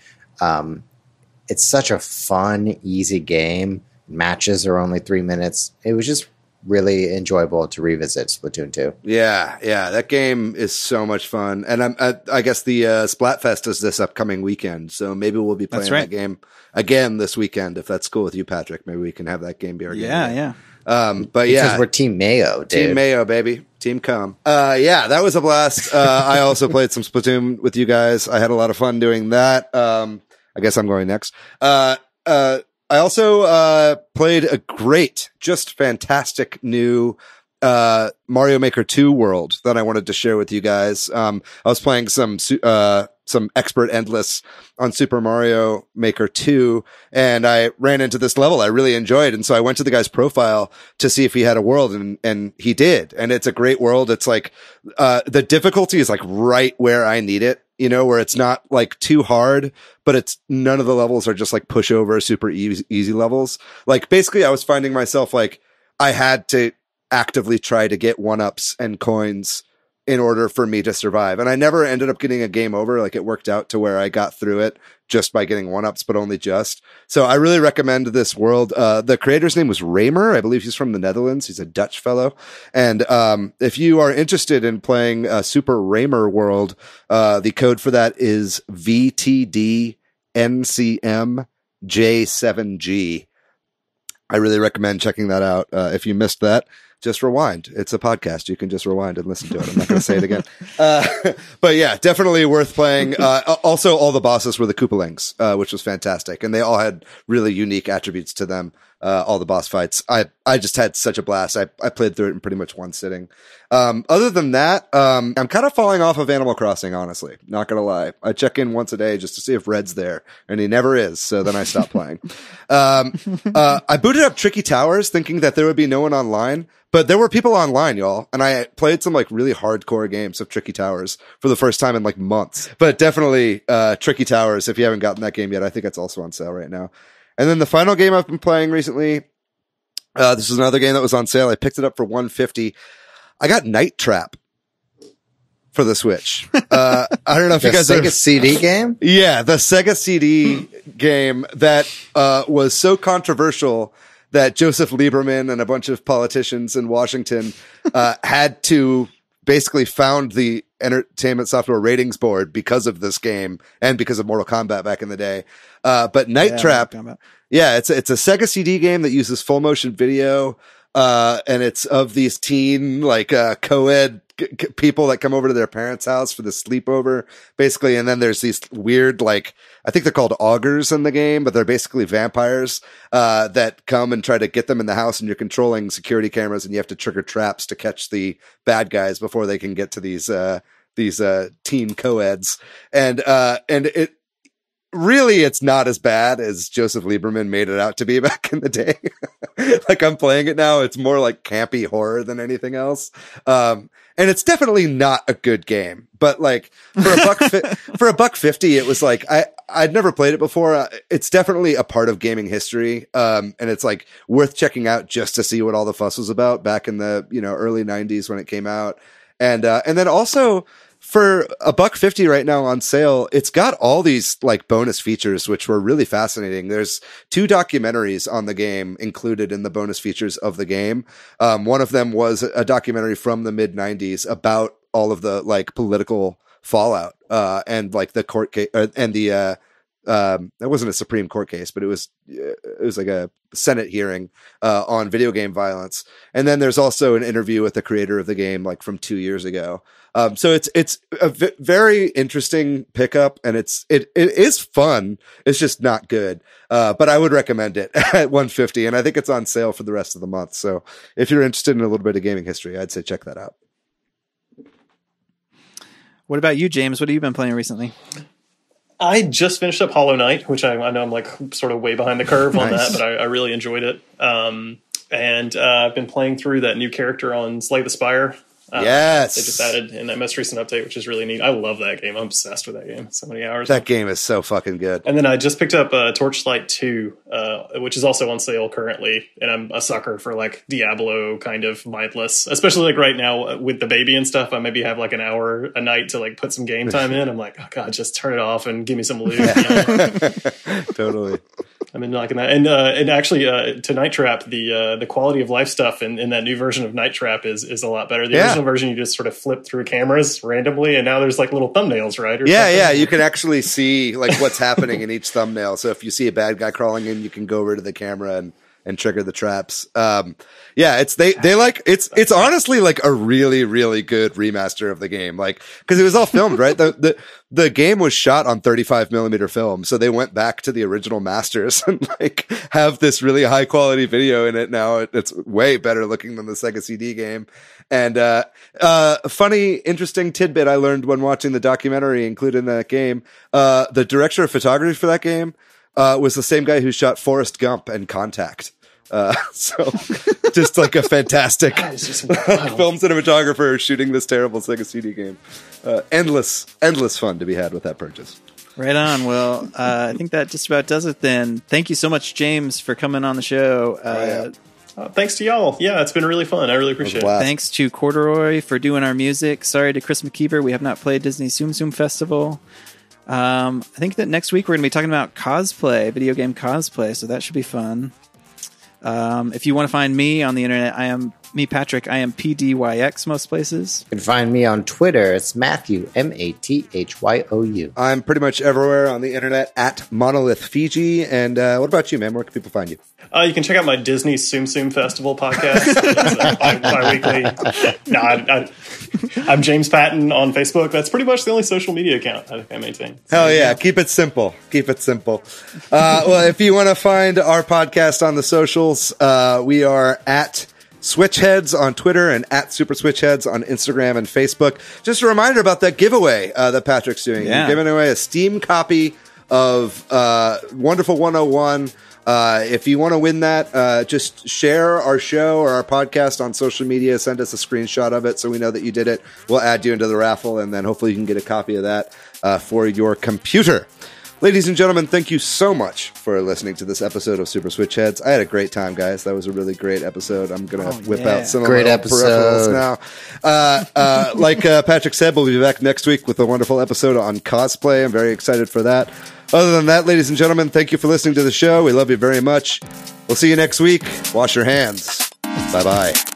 It's such a fun, easy game. Matches are only 3 minutes. It was just really enjoyable to revisit Splatoon 2. Yeah, that game is so much fun. And I guess the Splatfest is this upcoming weekend, so maybe we'll be playing that game again this weekend, if that's cool with you, Patrick. Maybe we can have that game be our game. Yeah. But because we're Team Mayo, dude. Team Mayo, baby. Team Cum. Yeah, that was a blast. I also played some Splatoon with you guys. I had a lot of fun doing that. I guess I'm going next. I also played a great, just fantastic new Mario Maker 2 world that I wanted to share with you guys. I was playing some Expert Endless on Super Mario Maker 2, and I ran into this level I really enjoyed. And so I went to the guy's profile to see if he had a world, and he did. And it's a great world. It's like the difficulty is like right where I need it. Where it's not like too hard, but it's none of the levels are just like pushover, super easy levels. Like basically I was finding myself like I had to actively try to get 1-ups and coins in order for me to survive. And I never ended up getting a game over. Like it worked out to where I got through it just by getting 1-ups, but only just. So I really recommend this world. The creator's name was Raymer. I believe he's from the Netherlands. He's a Dutch fellow. And if you are interested in playing Super Raymer world, the code for that is VTDNCMJ7G. I really recommend checking that out. If you missed that, just rewind. It's a podcast. You can just rewind and listen to it. I'm not going to say it again. But yeah, definitely worth playing. Also, all the bosses were the Koopalings, which was fantastic. And they all had really unique attributes to them. All the boss fights. I just had such a blast. I played through it in pretty much one sitting. Other than that, I'm kind of falling off of Animal Crossing, honestly. Not going to lie. I check in once a day just to see if Red's there, and he never is. So then I stop playing. I booted up Tricky Towers thinking that there would be no one online, but there were people online, y'all. And I played some like really hardcore games of Tricky Towers for the first time in like months. But definitely, Tricky Towers, if you haven't gotten that game yet, I think it's also on sale right now. And then the final game I've been playing recently, this is another game that was on sale. I picked it up for $150. I got Night Trap for the Switch. I don't know if you guys Sega CD game? Yeah, the Sega CD game that was so controversial that Joseph Lieberman and a bunch of politicians in Washington had to basically found the Entertainment Software Ratings Board because of this game and because of Mortal Kombat back in the day. But Night Trap, it's a Sega CD game that uses full motion video. And it's of these teen, like, co-ed people that come over to their parents' house for the sleepover, basically. And then there's these weird, like, I think they're called augurs in the game, but they're basically vampires, that come and try to get them in the house, and you're controlling security cameras, and you have to trigger traps to catch the bad guys before they can get to these teen co-eds. And it, really, it's not as bad as Joseph Lieberman made it out to be back in the day. Like, I'm playing it now. It's more like campy horror than anything else. And it's definitely not a good game, but like for $150, it was like, I'd never played it before. It's definitely a part of gaming history. And it's like worth checking out just to see what all the fuss was about back in the, early 90s when it came out. And then also, for $150 right now on sale, it's got all these like bonus features, which were really fascinating. There's 2 documentaries on the game included in the bonus features of the game. One of them was a documentary from the mid 90s about all of the like political fallout, and like the court case and the, it wasn't a Supreme Court case, but it was like a Senate hearing, on video game violence. And then there's also an interview with the creator of the game, like from 2 years ago. So it's a very interesting pickup, and it is fun. It's just not good. But I would recommend it at $150, and I think it's on sale for the rest of the month. So if you're interested in a little bit of gaming history, I'd say check that out. What about you, James? What have you been playing recently? I just finished up Hollow Knight, which I know I'm like sort of way behind the curve on that, but I really enjoyed it. And I've been playing through that new character on Slay the Spire. Yes. They just added in that most recent update, which is really neat. I love that game. I'm obsessed with that game. So many hours. That game is so fucking good. And then I just picked up Torchlight 2, which is also on sale currently. And I'm a sucker for like Diablo kind of mindless, especially like right now with the baby and stuff. I maybe have like an hour a night to like put some game time in. I'm like, oh God, just turn it off and give me some loot. Totally. I've been liking that. And actually to Night Trap, the quality of life stuff in that new version of Night Trap is a lot better. The original version, you just sort of flip through cameras randomly, and now there's like little thumbnails, right? Or something. You can actually see like what's happening in each thumbnail. So if you see a bad guy crawling in, you can go over to the camera and trigger the traps. It's honestly like a really, really good remaster of the game. Like, cause it was all filmed, right? The game was shot on 35mm film. So they went back to the original masters and like have this really high quality video in it. Now it's way better looking than the Sega CD game. And, funny, interesting tidbit I learned when watching the documentary included in that game. The director of photography for that game, was the same guy who shot Forrest Gump and Contact. So just like a fantastic film cinematographer shooting this terrible Sega CD game. Endless fun to be had with that purchase. Right on. Well, I think that just about does it then. Thank you so much, James, for coming on the show. Thanks to y'all. Yeah, it's been really fun. I really appreciate it. Thanks to Corduroy for doing our music. Sorry to Chris McKeever. We have not played Disney Tsum Tsum Festival. I think that next week we're going to be talking about cosplay, video game cosplay, so that should be fun. If you want to find me on the internet, I am Patrick. I am PDYX most places. You can find me on Twitter. It's Matthew, MATHYOU. I'm pretty much everywhere on the internet at Monolith Fiji. And what about you, man? Where can people find you? You can check out my Disney Tsum Tsum Festival podcast. It's bi-weekly. I'm James Patton on Facebook. That's pretty much the only social media account I maintain. Hell yeah. Keep it simple. Well, if you want to find our podcast on the socials, we are at Switch Headz on Twitter and at Super Switch Headz on Instagram and Facebook. Just a reminder about that giveaway that Patrick's doing. Yeah. We're giving away a Steam copy of Wonderful 101. If you want to win that, just share our show or our podcast on social media. Send us a screenshot of it so we know that you did it. We'll add you into the raffle, and then hopefully you can get a copy of that for your computer. Ladies and gentlemen, thank you so much for listening to this episode of Super Switch Headz. I had a great time, guys. That was a really great episode. I'm going to whip out some great of my peripherals now. Like Patrick said, we'll be back next week with a wonderful episode on cosplay. I'm very excited for that. Other than that, ladies and gentlemen, thank you for listening to the show. We love you very much. We'll see you next week. Wash your hands. Bye-bye.